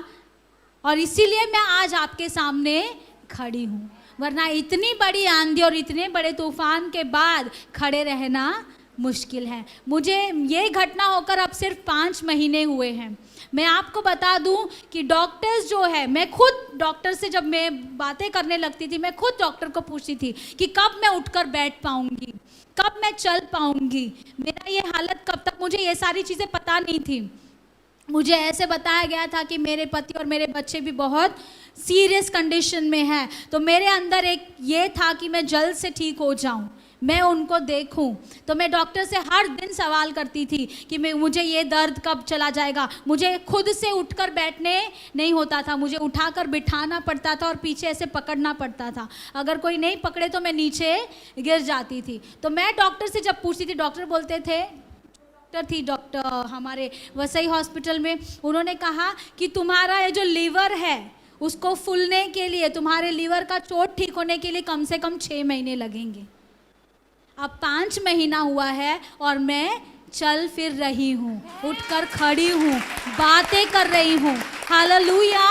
Speaker 1: और इसीलिए मैं आज आपके सामने खड़ी हूँ। वरना इतनी बड़ी आंधी और इतने बड़े तूफान के बाद खड़े रहना मुश्किल है। मुझे ये घटना होकर अब सिर्फ 5 महीने हुए हैं। मैं आपको बता दूं कि डॉक्टर्स जो है, मैं खुद डॉक्टर से जब मैं बातें करने लगती थी, मैं खुद डॉक्टर को पूछती थी कि कब मैं उठकर बैठ पाऊंगी, कब मैं चल पाऊंगी, मेरा ये हालत कब तक। मुझे ये सारी चीज़ें पता नहीं थी। मुझे ऐसे बताया गया था कि मेरे पति और मेरे बच्चे भी बहुत सीरियस कंडीशन में हैं, तो मेरे अंदर एक ये था कि मैं जल्द से ठीक हो जाऊं। मैं उनको देखूं। तो मैं डॉक्टर से हर दिन सवाल करती थी कि मुझे ये दर्द कब चला जाएगा। मुझे खुद से उठकर बैठने नहीं होता था, मुझे उठाकर बिठाना पड़ता था और पीछे ऐसे पकड़ना पड़ता था। अगर कोई नहीं पकड़े तो मैं नीचे गिर जाती थी। तो मैं डॉक्टर से जब पूछती थी, डॉक्टर बोलते थे, डॉक्टर थी डॉक्टर हमारे वसई हॉस्पिटल में, उन्होंने कहा कि तुम्हारा ये जो लीवर है उसको फूलने के लिए, तुम्हारे लीवर का चोट ठीक होने के लिए कम से कम 6 महीने लगेंगे। अब 5 महीना हुआ है और मैं चल फिर रही हूँ, उठकर खड़ी हूँ, बातें कर रही हूँ। हालेलुया।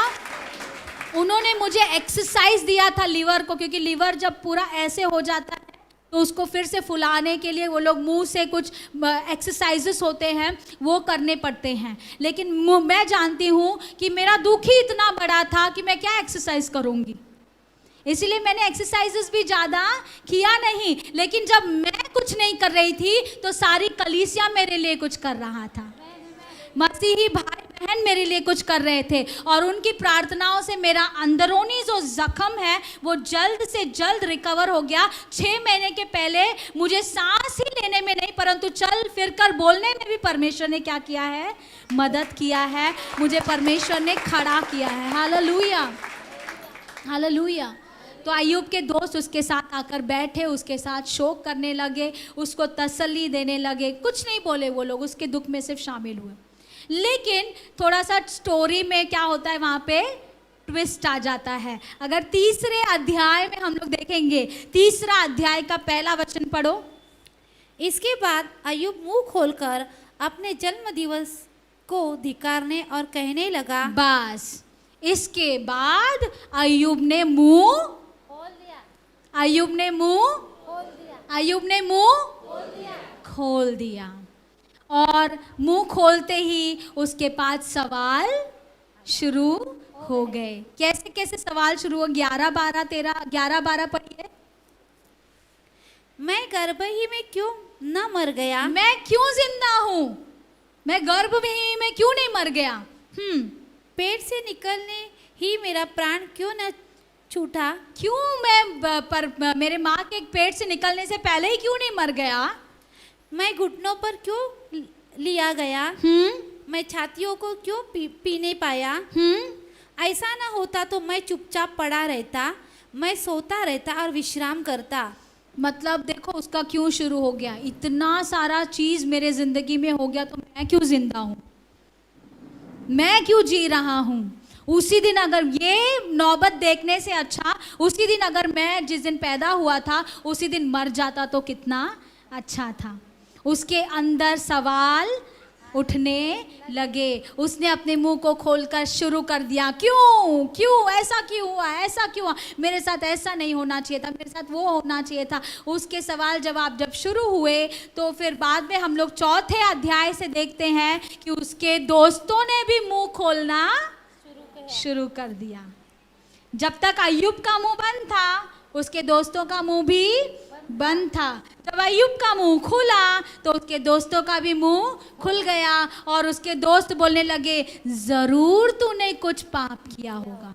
Speaker 1: उन्होंने मुझे एक्सरसाइज दिया था लीवर को, क्योंकि लीवर जब पूरा ऐसे हो जाता है तो उसको फिर से फुलाने के लिए वो लोग मुंह से कुछ एक्सरसाइजेस होते हैं वो करने पड़ते हैं। लेकिन मैं जानती हूँ कि मेरा दुख ही इतना बड़ा था कि मैं क्या एक्सरसाइज करूँगी, इसीलिए मैंने एक्सरसाइजेस भी ज़्यादा किया नहीं। लेकिन जब मैं कुछ नहीं कर रही थी तो सारी कलीसिया मेरे लिए कुछ कर रहा था, मसीही भाई बहन मेरे लिए कुछ कर रहे थे, और उनकी प्रार्थनाओं से मेरा अंदरूनी जो जख्म है वो जल्द से जल्द रिकवर हो गया। 6 महीने के पहले मुझे सांस ही लेने में नहीं परंतु चल फिर कर बोलने में भी परमेश्वर ने क्या किया है, मदद किया है। मुझे परमेश्वर ने खड़ा किया है। Hallelujah, hallelujah. तो अय्यूब के दोस्त उसके साथ आकर बैठे, उसके साथ शोक करने लगे, उसको तसल्ली देने लगे। कुछ नहीं बोले वो लोग, उसके दुख में सिर्फ शामिल हुए। लेकिन थोड़ा सा स्टोरी में क्या होता है, वहाँ पे ट्विस्ट आ जाता है। अगर 3 अध्याय में हम लोग देखेंगे, 3 अध्याय का पहला वचन पढ़ो।
Speaker 2: इसके बाद अय्यूब मुंह खोलकर अपने जन्म दिवस को धिक्कारने और कहने लगा।
Speaker 1: बस इसके बाद अय्यूब ने मुंह खोल दिया, अय्यूब ने मुंह खोल दिया, अय्यूब ने मुंह खोल दिया। और मुंह खोलते ही उसके पास सवाल शुरू हो गए। कैसे कैसे सवाल शुरू हो? 11-12 पढ़िए।
Speaker 2: मैं गर्भ ही में क्यों न मर गया?
Speaker 1: मैं क्यों जिंदा हूँ? मैं गर्भ में क्यों नहीं मर गया?
Speaker 2: पेट से निकलने ही मेरा प्राण क्यों न छूटा?
Speaker 1: क्यों मैं मेरे माँ के पेट से निकलने से पहले ही क्यों नहीं मर गया?
Speaker 2: मैं घुटनों पर क्यों लिया गया? मैं छातियों को क्यों पी नहीं पाया? ऐसा ना होता तो मैं चुपचाप पड़ा रहता, मैं सोता रहता और विश्राम करता।
Speaker 1: मतलब देखो उसका क्यों शुरू हो गया, इतना सारा चीज मेरे जिंदगी में हो गया तो मैं क्यों जिंदा हूँ, मैं क्यों जी रहा हूँ। उसी दिन अगर ये नौबत देखने से अच्छा उसी दिन अगर मैं जिस दिन पैदा हुआ था उसी दिन मर जाता तो कितना अच्छा था। उसके अंदर सवाल उठने लगे। उसने अपने मुंह को खोलकर शुरू कर दिया, क्यों क्यों ऐसा क्यों हुआ, ऐसा क्यों हुआ, मेरे साथ ऐसा नहीं होना चाहिए था, मेरे साथ वो होना चाहिए था। उसके सवाल जवाब जब शुरू हुए तो फिर बाद में हम लोग 4थे अध्याय से देखते हैं कि उसके दोस्तों ने भी मुंह खोलना शुरू कर दिया। जब तक अय्यूब का मुंह बंद था उसके दोस्तों का मुंह भी बंद था। जब अय्यूब का मुंह खुला तो उसके दोस्तों का भी मुंह खुल गया और उसके दोस्त बोलने लगे, जरूर तूने कुछ पाप किया होगा,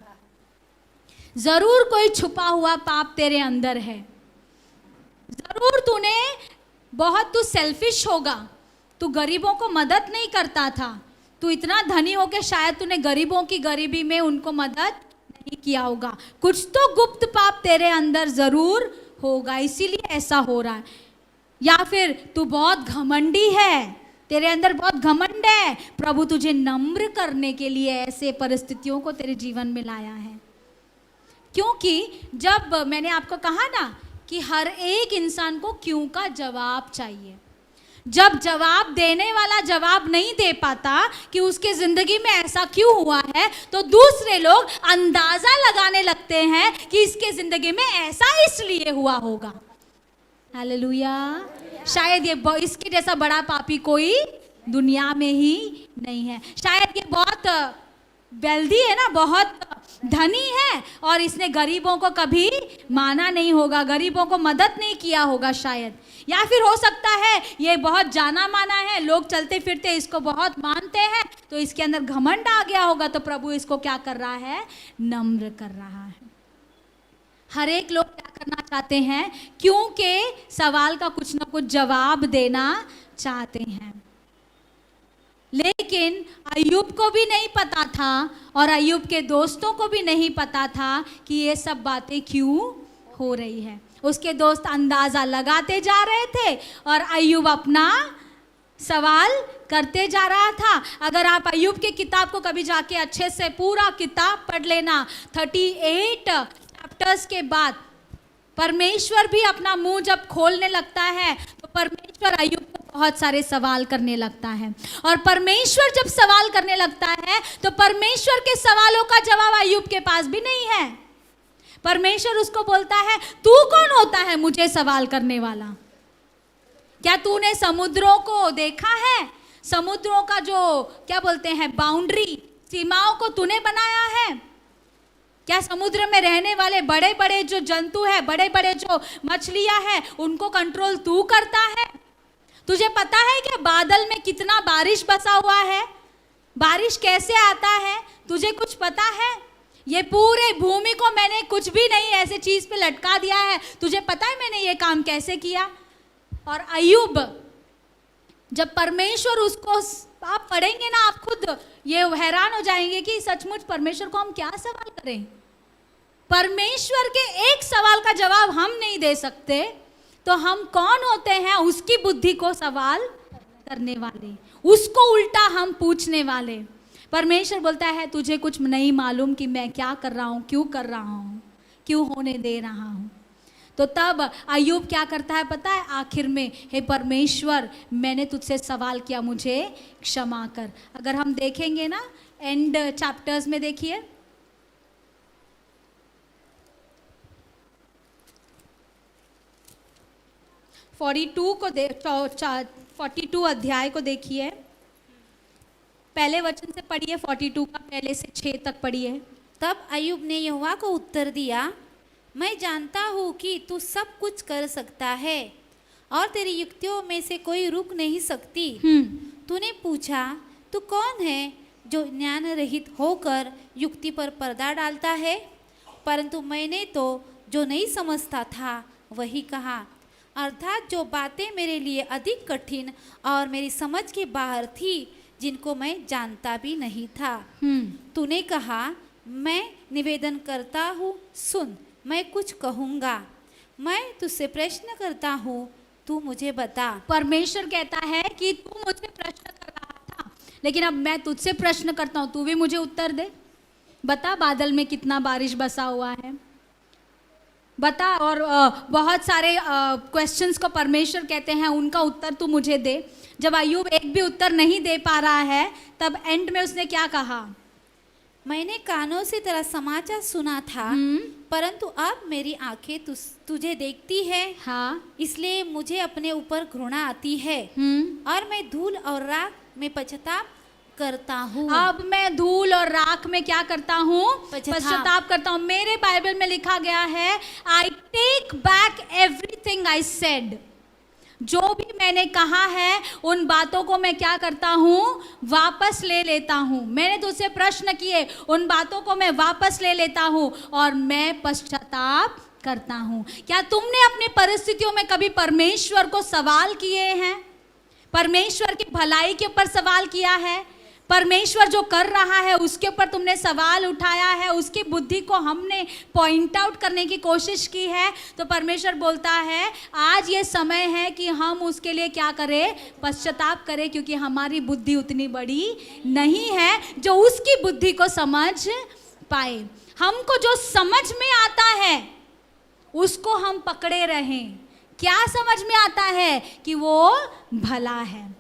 Speaker 1: जरूर कोई छुपा हुआ पाप तेरे अंदर है, जरूर तूने तू सेल्फिश होगा, तू गरीबों को मदद नहीं करता था, तू इतना धनी हो के शायद तूने गरीबों की गरीबी में उनको मदद नहीं किया होगा, कुछ तो गुप्त पाप तेरे अंदर जरूर होगा, इसीलिए ऐसा हो रहा है। या फिर तू बहुत घमंडी है, तेरे अंदर बहुत घमंड है, प्रभु तुझे नम्र करने के लिए ऐसे परिस्थितियों को तेरे जीवन में लाया है। क्योंकि जब मैंने आपको कहा ना कि हर एक इंसान को क्यों का जवाब चाहिए, जब जवाब देने वाला जवाब नहीं दे पाता कि उसके जिंदगी में ऐसा क्यों हुआ है तो दूसरे लोग अंदाजा लगाने लगते हैं कि इसके जिंदगी में ऐसा इसलिए हुआ होगा। हालेलुया। शायद ये इसके जैसा बड़ा पापी कोई दुनिया में ही नहीं है, शायद ये बहुत वेल्दी है ना, बहुत धनी है और इसने गरीबों को कभी माना नहीं होगा, गरीबों को मदद नहीं किया होगा शायद। या फिर हो सकता है ये बहुत जाना माना है, लोग चलते फिरते इसको बहुत मानते हैं तो इसके अंदर घमंड आ गया होगा, तो प्रभु इसको क्या कर रहा है, नम्र कर रहा है। हर एक लोग क्या करना चाहते हैं, क्योंकि सवाल का कुछ ना कुछ जवाब देना चाहते हैं। लेकिन अय्यूब को भी नहीं पता था और अय्यूब के दोस्तों को भी नहीं पता था कि ये सब बातें क्यों हो रही है। उसके दोस्त अंदाजा लगाते जा रहे थे और अय्यूब अपना सवाल करते जा रहा था। अगर आप अय्यूब की किताब को कभी जाके अच्छे से पूरा किताब पढ़ लेना, 38 चैप्टर्स के बाद परमेश्वर भी अपना मुंह जब खोलने लगता है तो परमेश्वर अय्यूब को बहुत सारे सवाल करने लगता है। और परमेश्वर जब सवाल करने लगता है तो परमेश्वर के सवालों का जवाब अय्यूब के पास भी नहीं है। परमेश्वर उसको बोलता है, तू कौन होता है मुझे सवाल करने वाला? क्या तूने समुद्रों को देखा है? समुद्रों का जो क्या बोलते हैं बाउंड्री, सीमाओं को तूने बनाया है? क्या समुद्र में रहने वाले बड़े बड़े जो जंतु है, बड़े बड़े जो मछलियां हैं, उनको कंट्रोल तू करता है? तुझे पता है क्या बादल में कितना बारिश बसा हुआ है? बारिश कैसे आता है तुझे कुछ पता है? ये पूरे भूमि को मैंने कुछ भी नहीं ऐसे चीज पे लटका दिया है, तुझे पता है मैंने ये काम कैसे किया? और अय्यूब जब परमेश्वर उसको, आप पढ़ेंगे ना आप खुद ये हैरान हो जाएंगे कि सचमुच परमेश्वर को हम क्या सवाल करें। परमेश्वर के एक सवाल का जवाब हम नहीं दे सकते तो हम कौन होते हैं उसकी बुद्धि को सवाल करने वाले, उसको उल्टा हम पूछने वाले। परमेश्वर बोलता है तुझे कुछ नहीं मालूम कि मैं क्या कर रहा हूँ, क्यों कर रहा हूँ, क्यों होने दे रहा हूँ। तो तब अय्यूब क्या करता है पता है? आखिर में, हे परमेश्वर मैंने तुझसे सवाल किया, मुझे क्षमा कर। अगर हम देखेंगे ना एंड चैप्टर्स में, देखिए 42 अध्याय को देखिए, पहले वचन से पढ़िए, 42 का पहले से 6 तक पढ़िए।
Speaker 2: तब अय्यूब ने यहोवा को उत्तर दिया, मैं जानता हूँ कि तू सब कुछ कर सकता है और तेरी युक्तियों में से कोई रुक नहीं सकती। तूने पूछा, तू कौन है जो ज्ञान रहित होकर युक्ति पर पर्दा डालता है? परंतु मैंने तो जो नहीं समझता था वही कहा, अर्थात जो बातें मेरे लिए अधिक कठिन और मेरी समझ के बाहर थी, जिनको मैं जानता भी नहीं था। तूने कहा, मैं निवेदन करता हूँ, सुन, मैं कुछ कहूँगा। मैं तुझसे प्रश्न करता हूँ, तू मुझे बता। परमेश्वर कहता है कि तू मुझे प्रश्न कर रहा था, लेकिन अब मैं तुझसे प्रश्न करता हूँ, तू भी मुझे उत्तर दे। बता बादल में कितना बारिश बसा हुआ है, बता। और बहुत सारे क्वेश्चंस को परमेश्वर कहते हैं उनका उत्तर तू मुझे दे। जब अय्यूब एक भी उत्तर नहीं दे पा रहा है तब एंड में उसने क्या कहा? मैंने कानों से तेरा समाचार सुना था, परंतु अब मेरी आंखें तुझे देखती है। हाँ, इसलिए मुझे अपने ऊपर घृणा आती है और मैं धूल और राख में पश्चाताप करता हूँ। अब मैं धूल और राख में क्या करता हूँ? पश्चाताप करता हूँ। मेरे बाइबल में लिखा गया है, I take back everything I said. जो भी मैंने कहा है उन बातों को मैं क्या करता हूँ? वापस ले लेता हूँ। मैंने तुझसे प्रश्न किए, उन बातों को मैं वापस ले लेता हूँ और मैं पश्चाताप करता हूँ। क्या तुमने अपनी परिस्थितियों में कभी परमेश्वर को सवाल किए हैं? परमेश्वर की भलाई के ऊपर सवाल किया है? परमेश्वर जो कर रहा है उसके ऊपर तुमने सवाल उठाया है? उसकी बुद्धि को हमने पॉइंट आउट करने की कोशिश की है? तो परमेश्वर बोलता है आज ये समय है कि हम उसके लिए क्या करें? पश्चाताप करें, क्योंकि हमारी बुद्धि उतनी बड़ी नहीं है जो उसकी बुद्धि को समझ पाए। हमको जो समझ में आता है उसको हम पकड़े रहें। क्या समझ में आता है? कि वो भला है।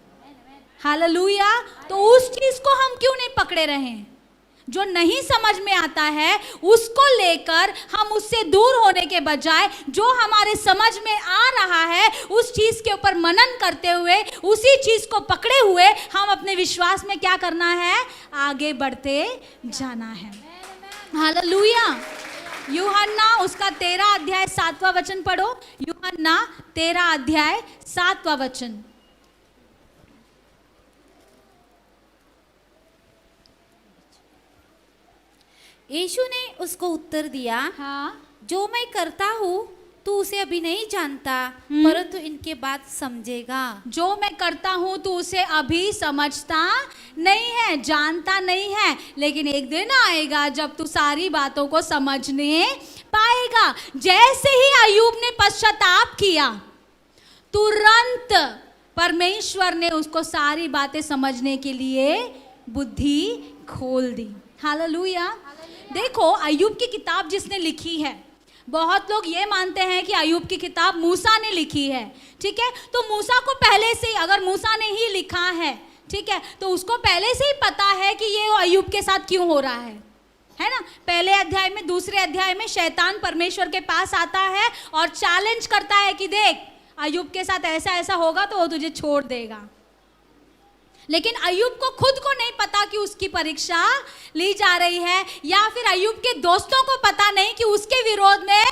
Speaker 2: हालेलुया। तो उस चीज को हम क्यों नहीं पकड़े रहें? जो नहीं समझ में आता है उसको लेकर हम उससे दूर होने के बजाय जो हमारे समझ में आ रहा है उस चीज के ऊपर मनन करते हुए, उसी चीज को पकड़े हुए हम अपने विश्वास में क्या करना है? आगे बढ़ते जाना है। हालेलुया। यूहन्ना उसका 13 अध्याय 7वां वचन पढ़ो। यूहन्ना 13 अध्याय 7वां वचन। यीशु ने उसको उत्तर दिया, हाँ, जो मैं करता हूँ तू उसे अभी नहीं जानता, परंतु इनके बाद समझेगा।
Speaker 1: जो मैं करता हूँ तू उसे अभी समझता नहीं है, जानता नहीं है, लेकिन एक दिन आएगा जब तू सारी बातों को समझने पाएगा। जैसे ही अय्यूब ने पश्चाताप किया, तुरंत परमेश्वर ने उसको सारी बातें समझने के लिए बुद्धि खोल दी। हालेलुया। देखो, अय्यूब की किताब जिसने लिखी है, बहुत लोग ये मानते हैं कि अय्यूब की किताब मूसा ने लिखी है, ठीक है। तो मूसा को पहले से, अगर मूसा ने ही लिखा है, ठीक है, तो उसको पहले से ही पता है कि ये अय्यूब के साथ क्यों हो रहा है ना। पहले अध्याय में, दूसरे अध्याय में शैतान परमेश्वर के पास आता है और चैलेंज करता है कि देख, अय्यूब के साथ ऐसा ऐसा होगा तो वो तुझे छोड़ देगा। लेकिन अय्यूब को खुद को नहीं पता कि उसकी परीक्षा ली जा रही है, या फिर अय्यूब के दोस्तों को पता नहीं कि उसके विरोध में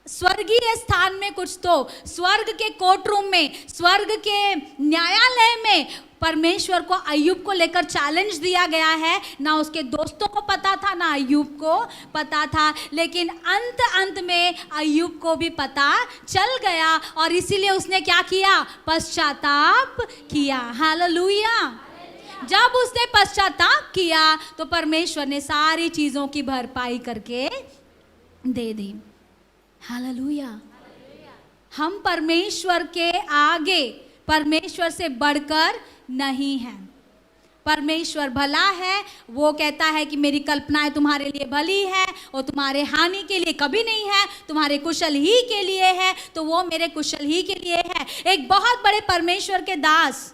Speaker 1: स्वर्गीय स्थान में कुछ, तो स्वर्ग के कोर्ट रूम में, स्वर्ग के न्यायालय में परमेश्वर को अय्यूब को लेकर चैलेंज दिया गया है। ना उसके दोस्तों को पता था, ना अय्यूब को पता था, लेकिन अंत में अय्यूब को भी पता चल गया और इसीलिए उसने क्या किया? पश्चाताप किया। हालेलुया। जब उसने पश्चाताप किया तो परमेश्वर ने सारी चीजों की भरपाई करके दे दी। हालेलुया। हम परमेश्वर के आगे, परमेश्वर से बढ़कर नहीं है। परमेश्वर भला है, वो कहता है कि मेरी कल्पनाएं तुम्हारे लिए भली है और तुम्हारे हानि के लिए कभी नहीं है, तुम्हारे कुशल ही के लिए है, तो वो मेरे कुशल ही के लिए है। एक बहुत बड़े परमेश्वर के दास,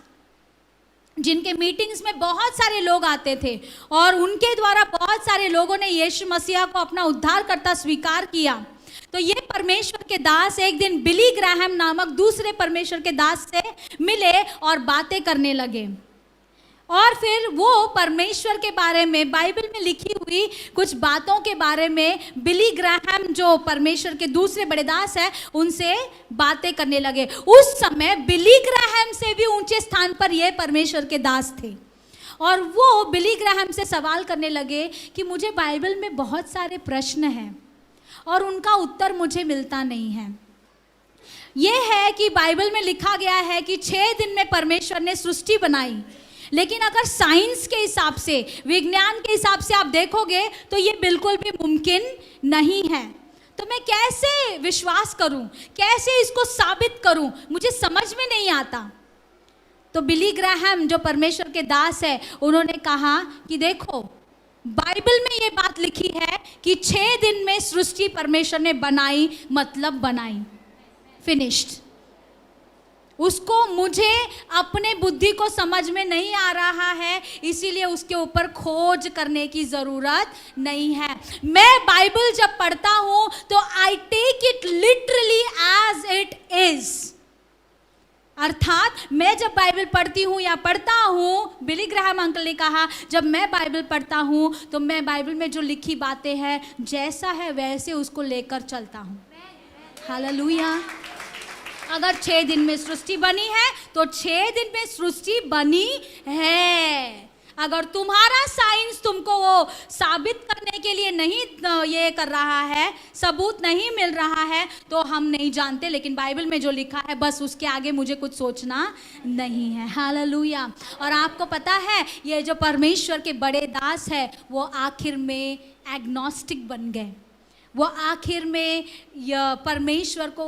Speaker 1: जिनके मीटिंग्स में बहुत सारे लोग आते थे और उनके द्वारा बहुत सारे लोगों ने यीशु मसीह को अपना उद्धारकर्ता स्वीकार किया, तो ये परमेश्वर के दास एक दिन बिली ग्राहम नामक दूसरे परमेश्वर के दास से मिले और बातें करने लगे। और फिर वो परमेश्वर के बारे में, बाइबल में लिखी हुई कुछ बातों के बारे में बिली ग्राहम, जो परमेश्वर के दूसरे बड़े दास है, उनसे बातें करने लगे। उस समय बिली ग्राहम से भी ऊंचे स्थान पर ये परमेश्वर के दास थे और वो बिली ग्राहम से सवाल करने लगे कि मुझे बाइबल में बहुत सारे प्रश्न हैं और उनका उत्तर मुझे मिलता नहीं है। ये है कि बाइबल में लिखा गया है कि 6 दिन में परमेश्वर ने सृष्टि बनाई, लेकिन अगर साइंस के हिसाब से, विज्ञान के हिसाब से आप देखोगे तो ये बिल्कुल भी मुमकिन नहीं है। तो मैं कैसे विश्वास करूं, कैसे इसको साबित करूं, मुझे समझ में नहीं आता। तो बिली ग्राहम, जो परमेश्वर के दास है, उन्होंने कहा कि देखो, बाइबल में ये बात लिखी है कि 6 दिन में सृष्टि परमेश्वर ने बनाई, मतलब बनाई, फिनिश्ड। उसको, मुझे अपने बुद्धि को समझ में नहीं आ रहा है, इसीलिए उसके ऊपर खोज करने की जरूरत नहीं है। मैं बाइबल जब पढ़ता हूं तो I take it literally as it is. अर्थात मैं जब बाइबल पढ़ती हूँ या पढ़ता हूँ, बिली ग्राहम अंकल ने कहा, जब मैं बाइबल पढ़ता हूँ तो मैं बाइबल में जो लिखी बातें हैं, जैसा है वैसे उसको लेकर चलता हूँ। हालेलुया। अगर 6 दिन में सृष्टि बनी है तो 6 दिन में सृष्टि बनी है। अगर तुम्हारा साइंस तुमको वो साबित करने के लिए नहीं ये कर रहा है, सबूत नहीं मिल रहा है, तो हम नहीं जानते, लेकिन बाइबल में जो लिखा है बस उसके आगे मुझे कुछ सोचना नहीं है। हालेलुया। और आपको पता है, ये जो परमेश्वर के बड़े दास है, वो आखिर में एग्नोस्टिक बन गए। वो आखिर में परमेश्वर को,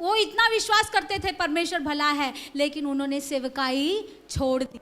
Speaker 1: वो इतना विश्वास करते थे परमेश्वर भला है, लेकिन उन्होंने सेवकाई छोड़ दी,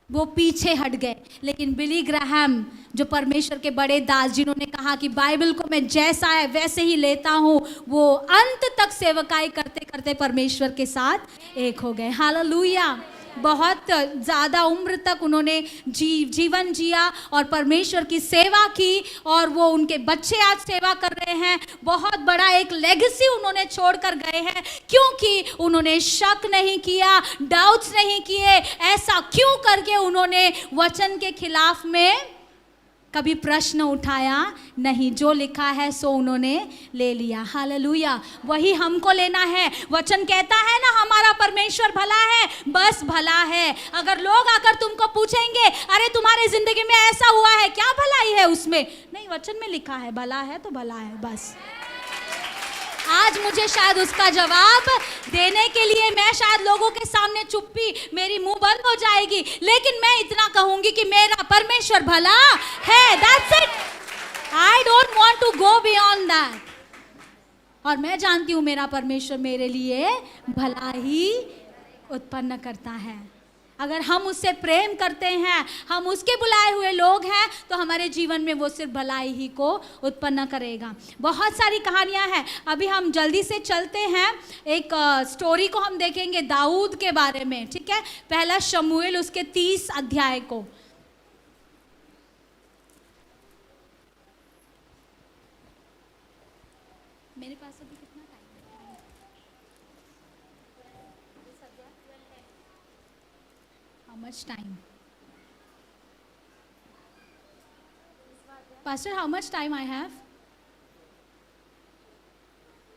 Speaker 1: वो पीछे हट गए। लेकिन बिली ग्राहम, जो परमेश्वर के बड़े दास, जिन्होंने कहा कि बाइबल को मैं जैसा है वैसे ही लेता हूँ, वो अंत तक सेवकाई करते करते परमेश्वर के साथ एक हो गए। हालेलुया। बहुत ज़्यादा उम्र तक उन्होंने जीवन जिया और परमेश्वर की सेवा की, और वो, उनके बच्चे आज सेवा कर रहे हैं। बहुत बड़ा एक लेगेसी उन्होंने छोड़कर गए हैं, क्योंकि उन्होंने शक नहीं किया, डाउट्स नहीं किए। ऐसा क्यों करके उन्होंने वचन के खिलाफ में कभी प्रश्न उठाया नहीं। जो लिखा है सो उन्होंने ले लिया। हालेलुया। वही हमको लेना है। वचन कहता है ना, हमारा परमेश्वर भला है, बस भला है। अगर लोग आकर तुमको पूछेंगे, अरे तुम्हारे जिंदगी में ऐसा हुआ है, क्या भलाई है उसमें? नहीं, वचन में लिखा है भला है तो भला है, बस। आज मुझे शायद उसका जवाब देने के लिए मैं शायद लोगों के सामने चुप्पी, मेरी मुंह बंद हो जाएगी, लेकिन मैं इतना कहूंगी कि मेरा परमेश्वर भला है। That's it. I don't want to go beyond that. और मैं जानती हूँ मेरा परमेश्वर मेरे लिए भला ही उत्पन्न करता है। अगर हम उससे प्रेम करते हैं, हम उसके बुलाए हुए लोग हैं, तो हमारे जीवन में वो सिर्फ भलाई ही को उत्पन्न करेगा। बहुत सारी कहानियां हैं, अभी हम जल्दी से चलते हैं। एक स्टोरी को हम देखेंगे दाऊद के बारे में, ठीक है। पहला शमूएल उसके 30 अध्याय को। मेरे पास अभी कितना टाइम है? How much time? Pastor, how much time I have?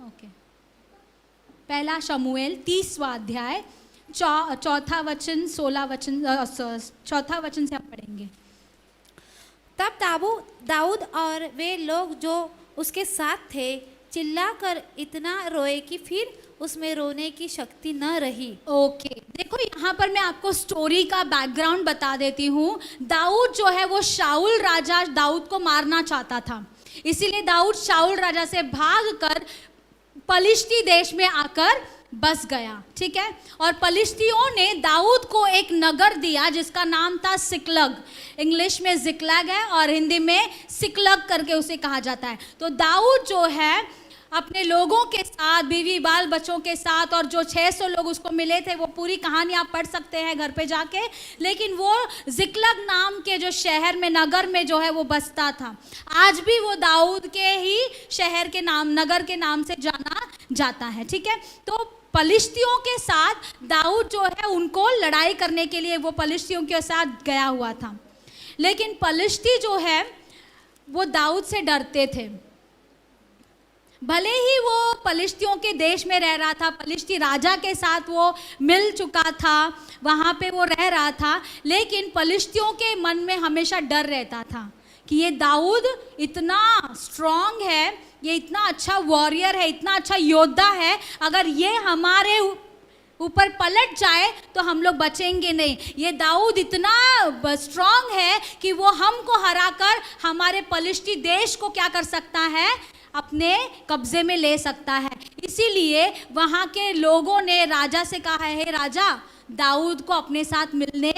Speaker 1: Okay. पहला शमूएल 30वां अध्याय, चौथा वचन 16 वचन, चौथा वचन से हम पढ़ेंगे।
Speaker 2: तब दाऊद और वे लोग जो उसके साथ थे चिल्लाकर इतना रोए कि फिर उसमें रोने की शक्ति न रही।
Speaker 1: ओके, देखो यहाँ पर मैं आपको स्टोरी का बैकग्राउंड बता देती हूँ। दाऊद जो है वो शाऊल राजा दाऊद को मारना चाहता था, इसीलिए दाऊद शाऊल राजा से भागकर पलिश्ती देश में आकर बस गया, ठीक है। और पलिश्तियों ने दाऊद को एक नगर दिया जिसका नाम था सिकलग। इंग्लिश में जिकलग है और हिंदी में सिकलग करके उसे कहा जाता है। तो दाऊद जो है अपने लोगों के साथ, बीवी बाल बच्चों के साथ, और जो 600 लोग उसको मिले थे, वो पूरी कहानी आप पढ़ सकते हैं घर पे जाके। लेकिन वो जिकलग नाम के जो शहर में, नगर में जो है वो बसता था। आज भी वो दाऊद के ही शहर के नाम, नगर के नाम से जाना जाता है, ठीक है। तो पलिश्तियों के साथ दाऊद जो है उनको लड़ाई करने के लिए वो पलिश्तियों के साथ गया हुआ था। लेकिन पलिश्ती जो है वो दाऊद से डरते थे। भले ही वो पलिश्तियों के देश में रह रहा था, पलिश्ती राजा के साथ वो मिल चुका था, वहाँ पे वो रह रहा था, लेकिन पलिश्तियों के मन में हमेशा डर रहता था कि ये दाऊद इतना स्ट्रांग है, ये इतना अच्छा वॉरियर है, इतना अच्छा योद्धा है, अगर ये हमारे ऊपर पलट जाए तो हम लोग बचेंगे नहीं। ये दाऊद इतना स्ट्रांग है कि वो हमको हराकर हमारे पलिश्ती देश को क्या कर सकता है, अपने कब्जे में ले सकता है। इसीलिए वहाँ के लोगों ने राजा से कहा है, हे राजा, दाऊद को अपने साथ मिलने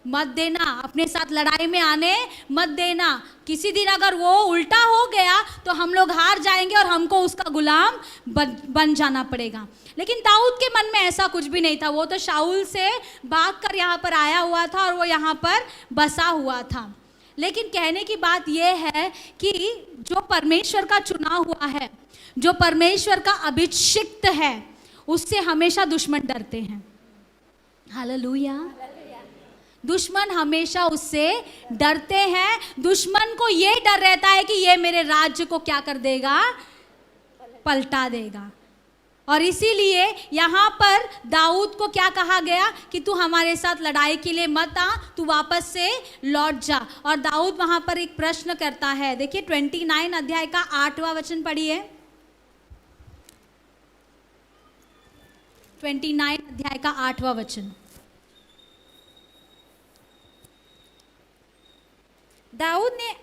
Speaker 1: मत देना, अपने साथ लड़ाई में आने मत देना। किसी दिन अगर वो उल्टा हो गया तो हम लोग हार जाएंगे और हमको उसका गुलाम बन जाना पड़ेगा। लेकिन दाऊद के मन में ऐसा कुछ भी नहीं था। वो तो शाऊल से भागकर यहाँ पर आया हुआ था और वो यहाँ पर बसा हुआ था। लेकिन कहने की बात यह है कि जो परमेश्वर का चुना हुआ है, जो परमेश्वर का अभिषिक्त है, उससे हमेशा दुश्मन डरते हैं। हालेलुया। दुश्मन हमेशा उससे डरते हैं। दुश्मन को ये डर रहता है कि ये मेरे राज्य को क्या कर देगा, पलटा देगा। और इसीलिए यहाँ पर दाऊद को क्या कहा गया कि तू हमारे साथ लड़ाई के लिए मत आ, तू वापस से लौट जा। और दाऊद वहाँ पर एक प्रश्न करता है। देखिए 29 अध्याय का 8वां वचन पढ़िए। 29 अध्याय का 8वां वचन।
Speaker 2: दाऊद ने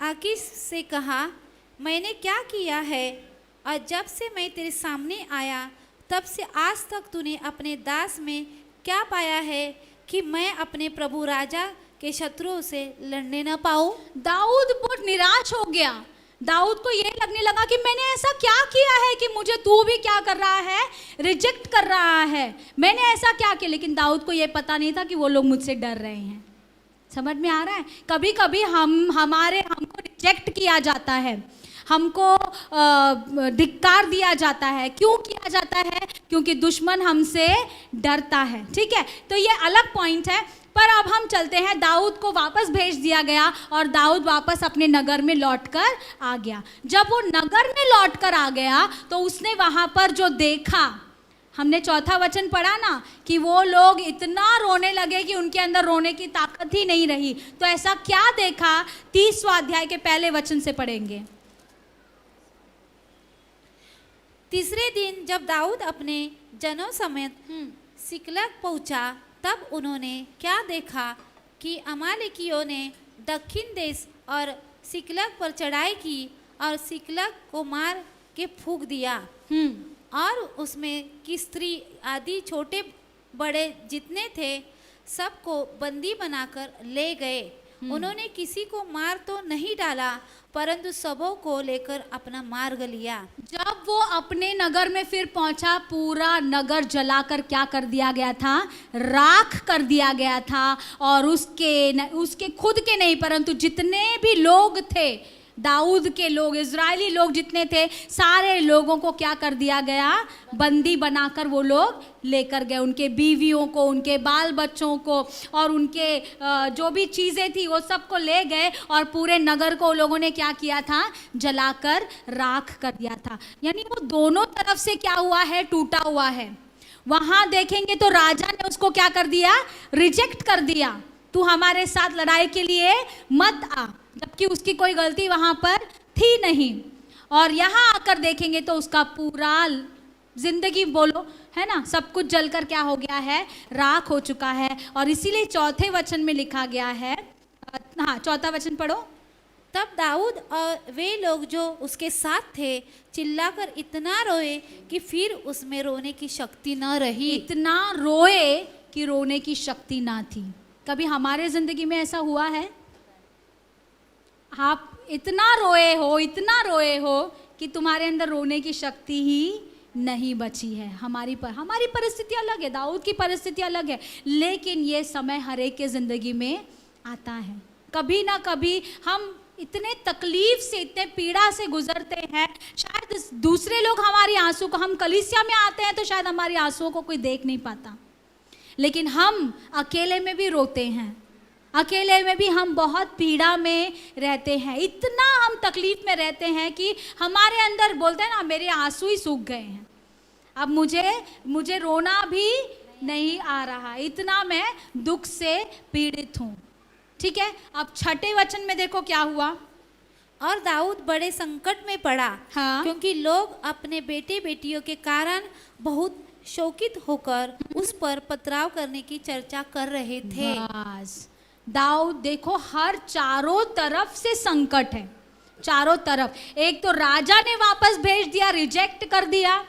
Speaker 2: आकीश से कहा, मैंने क्या किया है, और जब से मैं तेरे सामने आया तब से आज तक तूने अपने दास में क्या पाया है कि मैं अपने प्रभु राजा के शत्रुओं से लड़ने न पाऊं।
Speaker 1: दाऊद बहुत निराश हो गया। दाऊद को ये लगने लगा कि मैंने ऐसा क्या किया है कि मुझे तू भी क्या कर रहा है, रिजेक्ट कर रहा है। मैंने ऐसा क्या किया। लेकिन दाऊद को ये पता नहीं था कि वो लोग मुझसे डर रहे हैं। समझ में आ रहा है। कभी कभी हमको रिजेक्ट किया जाता है, हमको धिक्कार दिया जाता है। क्यों किया जाता है? क्योंकि दुश्मन हमसे डरता है, ठीक है। तो ये अलग पॉइंट है। पर अब हम चलते हैं, दाऊद को वापस भेज दिया गया और दाऊद वापस अपने नगर में लौटकर आ गया। जब वो नगर में लौटकर आ गया तो उसने वहाँ पर जो देखा, हमने चौथा वचन पढ़ा ना कि वो लोग इतना रोने लगे कि उनके अंदर रोने की ताकत ही नहीं रही। तो ऐसा क्या देखा, 30वां अध्याय के पहले वचन से पढ़ेंगे।
Speaker 2: तीसरे दिन जब दाऊद अपने जनों समेत सिकलग पहुंचा, तब उन्होंने क्या देखा कि अमालेकियों ने दक्षिण देश और सिकलग पर चढ़ाई की और सिकलग को मार के फूंक दिया और उसमें की स्त्री आदि छोटे बड़े जितने थे सबको बंदी बनाकर ले गए। उन्होंने किसी को मार तो नहीं डाला, परंतु सबों को लेकर अपना मार्ग लिया।
Speaker 1: जब वो अपने नगर में फिर पहुंचा, पूरा नगर जलाकर क्या कर दिया गया था? राख कर दिया गया था। और उसके खुद के नहीं, परंतु जितने भी लोग थे, दाऊद के लोग, इजरायली लोग जितने थे, सारे लोगों को क्या कर दिया गया? बंदी बनाकर वो लोग लेकर गए। उनके बीवियों को, उनके बाल बच्चों को और उनके जो भी चीज़ें थी वो सबको ले गए और पूरे नगर को लोगों ने क्या किया था? जलाकर राख कर दिया था। यानी वो दोनों तरफ से क्या हुआ है? टूटा हुआ है। वहाँ देखेंगे तो राजा ने उसको क्या कर दिया? रिजेक्ट कर दिया। तू हमारे साथ लड़ाई के लिए मत आ, जबकि उसकी कोई गलती वहां पर थी नहीं। और यहाँ आकर देखेंगे तो उसका पूरा जिंदगी, बोलो, है ना, सब कुछ जलकर क्या हो गया है? राख हो चुका है। और इसीलिए चौथे वचन में लिखा गया है, हाँ, चौथा वचन पढ़ो।
Speaker 2: तब दाऊद और वे लोग जो उसके साथ थे चिल्लाकर इतना रोए कि फिर उसमें रोने की शक्ति न रही।
Speaker 1: इतना रोए कि रोने की शक्ति ना थी। कभी हमारे जिंदगी में ऐसा हुआ है? आप इतना रोए हो कि तुम्हारे अंदर रोने की शक्ति ही नहीं बची है। हमारी परिस्थिति अलग है, दाऊद की परिस्थिति अलग है, लेकिन ये समय हर एक के जिंदगी में आता है। कभी ना कभी हम इतने तकलीफ से, इतने पीड़ा से गुजरते हैं। शायद दूसरे लोग हमारी आंसू को, हम कलीसिया में आते हैं तो शायद हमारी आंसुओं को कोई देख नहीं पाता, लेकिन हम अकेले में भी रोते हैं, अकेले में भी हम बहुत पीड़ा में रहते हैं। इतना हम तकलीफ में रहते हैं कि हमारे अंदर, बोलते हैं ना, मेरे आंसू ही सूख गए हैं, अब मुझे रोना भी नहीं आ रहा, इतना मैं दुख से पीड़ित हूँ। ठीक है, अब छठे वचन में देखो क्या हुआ।
Speaker 2: और दाऊद बड़े संकट में पड़ा,
Speaker 1: हाँ।
Speaker 2: क्योंकि लोग अपने बेटे बेटियों के कारण बहुत शोकित होकर उस पर पथराव करने की चर्चा कर रहे थे।
Speaker 1: बस दाऊद देखो, हर चारों तरफ से संकट है, चारों तरफ। एक तो राजा ने वापस भेज दिया, रिजेक्ट कर दिया।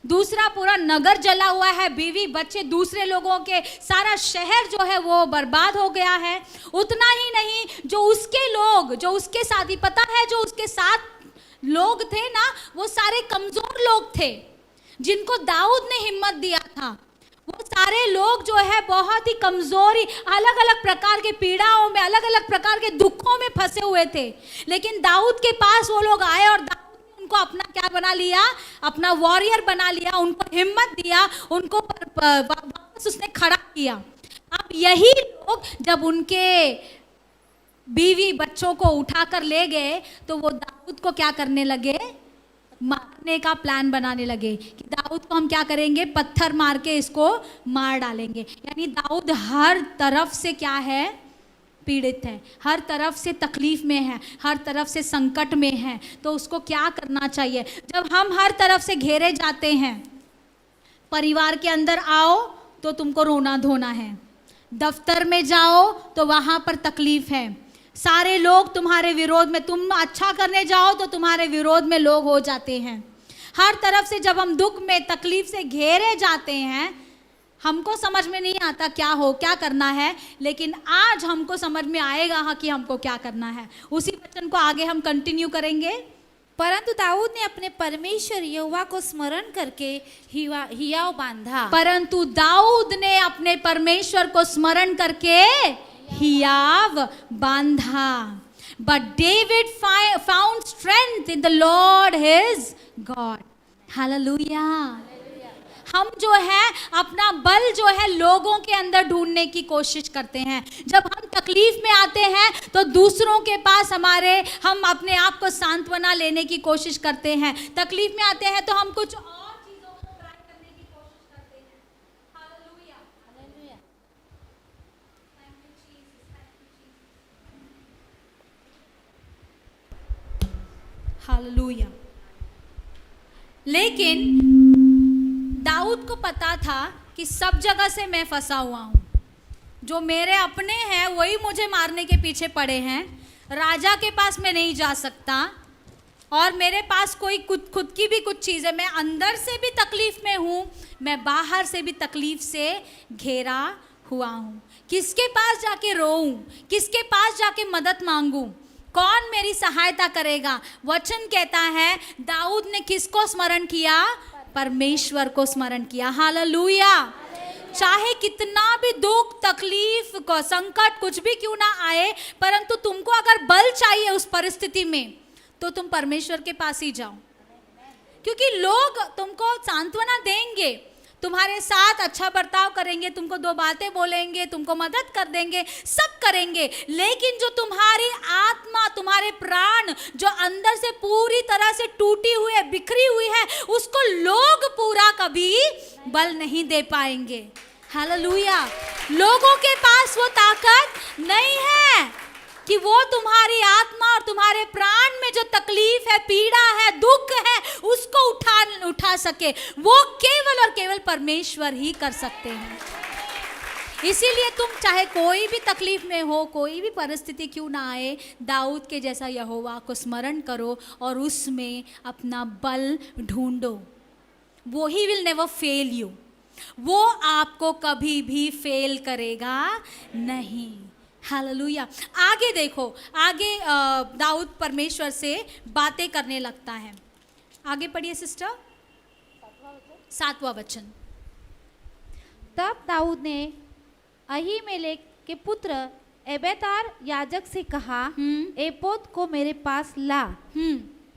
Speaker 1: दूसरा, पूरा नगर जला हुआ है, बीवी बच्चे, दूसरे लोगों के, सारा शहर जो है वो बर्बाद हो गया है। उतना ही नहीं, जो उसके लोग, जो उसके साथ ही, पता है, जो उसके साथ लोग थे ना, वो सारे कमजोर लोग थे जिनको दाऊद ने हिम्मत दिया था। वो सारे लोग जो है बहुत ही कमजोरी, अलग अलग प्रकार के पीड़ाओं में, अलग अलग प्रकार के दुखों में फंसे हुए थे। लेकिन दाऊद के पास वो लोग आए और दाऊद ने उनको अपना क्या बना लिया? अपना वॉरियर बना लिया, उनको हिम्मत दिया, उनको वापस उसने खड़ा किया। अब यही लोग जब उनके बीवी बच्चों को उठाकर ले गए तो वो दाऊद को क्या करने लगे? मारने का प्लान बनाने लगे कि दाऊद को हम क्या करेंगे? पत्थर मार के इसको मार डालेंगे। यानी दाऊद हर तरफ से क्या है? पीड़ित है, हर तरफ से तकलीफ में है, हर तरफ से संकट में है। तो उसको क्या करना चाहिए? जब हम हर तरफ से घेरे जाते हैं, परिवार के अंदर आओ तो तुमको रोना धोना है, दफ्तर में जाओ तो वहां पर तकलीफ है, सारे लोग तुम्हारे विरोध में, तुम अच्छा करने जाओ तो तुम्हारे विरोध में लोग हो जाते हैं। हर तरफ से जब हम दुख में, तकलीफ से घेरे जाते हैं, हमको समझ में नहीं आता क्या करना है, लेकिन आज हमको समझ में आएगा कि हमको क्या करना है। उसी वचन को आगे हम कंटिन्यू करेंगे।
Speaker 2: परंतु दाऊद ने अपने परमेश्वर यहोवा को स्मरण करके हियाव बांधा।
Speaker 1: परंतु दाऊद ने अपने परमेश्वर को स्मरण करके हियाव बांधा। But David found strength in the Lord his God. Hallelujah. हम जो है अपना बल जो है लोगों के अंदर ढूंढने की कोशिश करते हैं। जब हम तकलीफ में आते हैं तो दूसरों के पास हम अपने आप को सांत्वना लेने की कोशिश करते हैं। तकलीफ में आते हैं तो हम कुछ और चीजों को ट्राई करने की कोशिश करते हैं। Hallelujah, hallelujah. Thank you Jesus, thank you Jesus. Hallelujah. लेकिन दाऊद को पता था कि सब जगह से मैं फंसा हुआ हूँ, जो मेरे अपने हैं वही मुझे मारने के पीछे पड़े हैं, राजा के पास मैं नहीं जा सकता और मेरे पास कोई खुद की भी कुछ चीज़ है, मैं अंदर से भी तकलीफ में हूँ, मैं बाहर से भी तकलीफ से घेरा हुआ हूँ। किसके पास जाके रोऊं, किसके पास जाके मदद मांगूं, कौन मेरी सहायता करेगा? वचन कहता है दाऊद ने किसको स्मरण किया? परमेश्वर को स्मरण किया। हालेलुया। चाहे कितना भी दुख, तकलीफ, संकट कुछ भी क्यों ना आए, परंतु तुमको अगर बल चाहिए उस परिस्थिति में तो तुम परमेश्वर के पास ही जाओ, क्योंकि लोग तुमको सांत्वना देंगे, तुम्हारे साथ अच्छा बर्ताव करेंगे, तुमको दो बातें बोलेंगे, तुमको मदद कर देंगे, सब करेंगे, लेकिन जो तुम्हारी आत्मा, तुम्हारे प्राण जो अंदर से पूरी तरह से टूटी हुई है, बिखरी हुई है, उसको लोग पूरा कभी बल नहीं दे पाएंगे। हालेलुया। लोगों के पास वो ताकत नहीं है कि वो तुम्हारी आत्मा और तुम्हारे प्राण में जो तकलीफ है, पीड़ा है, दुख है, उसको उठा सके। वो केवल और केवल परमेश्वर ही कर सकते हैं। इसीलिए तुम चाहे कोई भी तकलीफ में हो, कोई भी परिस्थिति क्यों ना आए, दाऊद के जैसा यहोवा को स्मरण करो और उसमें अपना बल ढूंढो। वो he will never fail you, वो आपको कभी भी फेल करेगा नहीं। हालेलुया। आगे देखो, आगे दाऊद परमेश्वर से बातें करने लगता है। आगे पढ़िए सिस्टर, 7वां वचन।
Speaker 2: तब दाऊद ने अहीमेलेक के पुत्र एबेतार याजक से कहा, एपोद को मेरे पास ला।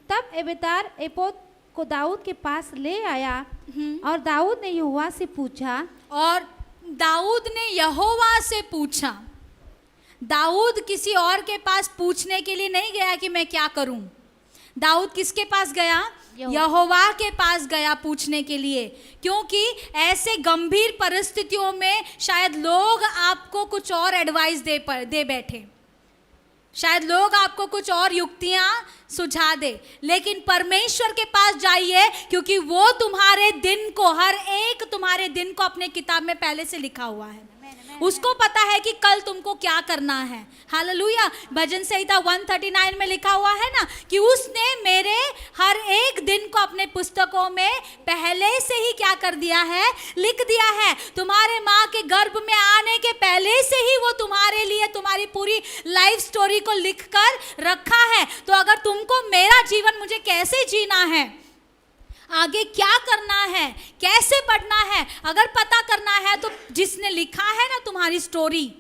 Speaker 2: तब एबेतार एपोद को दाऊद के पास ले आया और दाऊद ने यहोवा से पूछा।
Speaker 1: और दाऊद ने यहोवा से पूछा। दाऊद किसी और के पास पूछने के लिए नहीं गया कि मैं क्या करूं। दाऊद किसके पास गया? यहोवा के पास गया पूछने के लिए, क्योंकि ऐसे गंभीर परिस्थितियों में शायद लोग आपको कुछ और एडवाइस दे बैठे, शायद लोग आपको कुछ और युक्तियां सुझा दे, लेकिन परमेश्वर के पास जाइए, क्योंकि वो तुम्हारे दिन को, हर एक तुम्हारे दिन को अपने किताब में पहले से लिखा हुआ है। उसको पता है कि कल तुमको क्या करना है। हालेलुया। भजन संहिता 139 में लिखा हुआ है ना कि उसने मेरे हर एक दिन को अपने पुस्तकों में पहले से ही क्या कर दिया है? लिख दिया है। तुम्हारे माँ के गर्भ में आने के पहले से ही वो तुम्हारे लिए तुम्हारी पूरी लाइफ स्टोरी को लिख कर रखा है। तो अगर तुमको मेरा जीवन मुझे कैसे जीना है, आगे क्या करना है, कैसे बढ़ना है, अगर पता करना है, तो जिसने लिखा है ना तुम्हारी स्टोरी,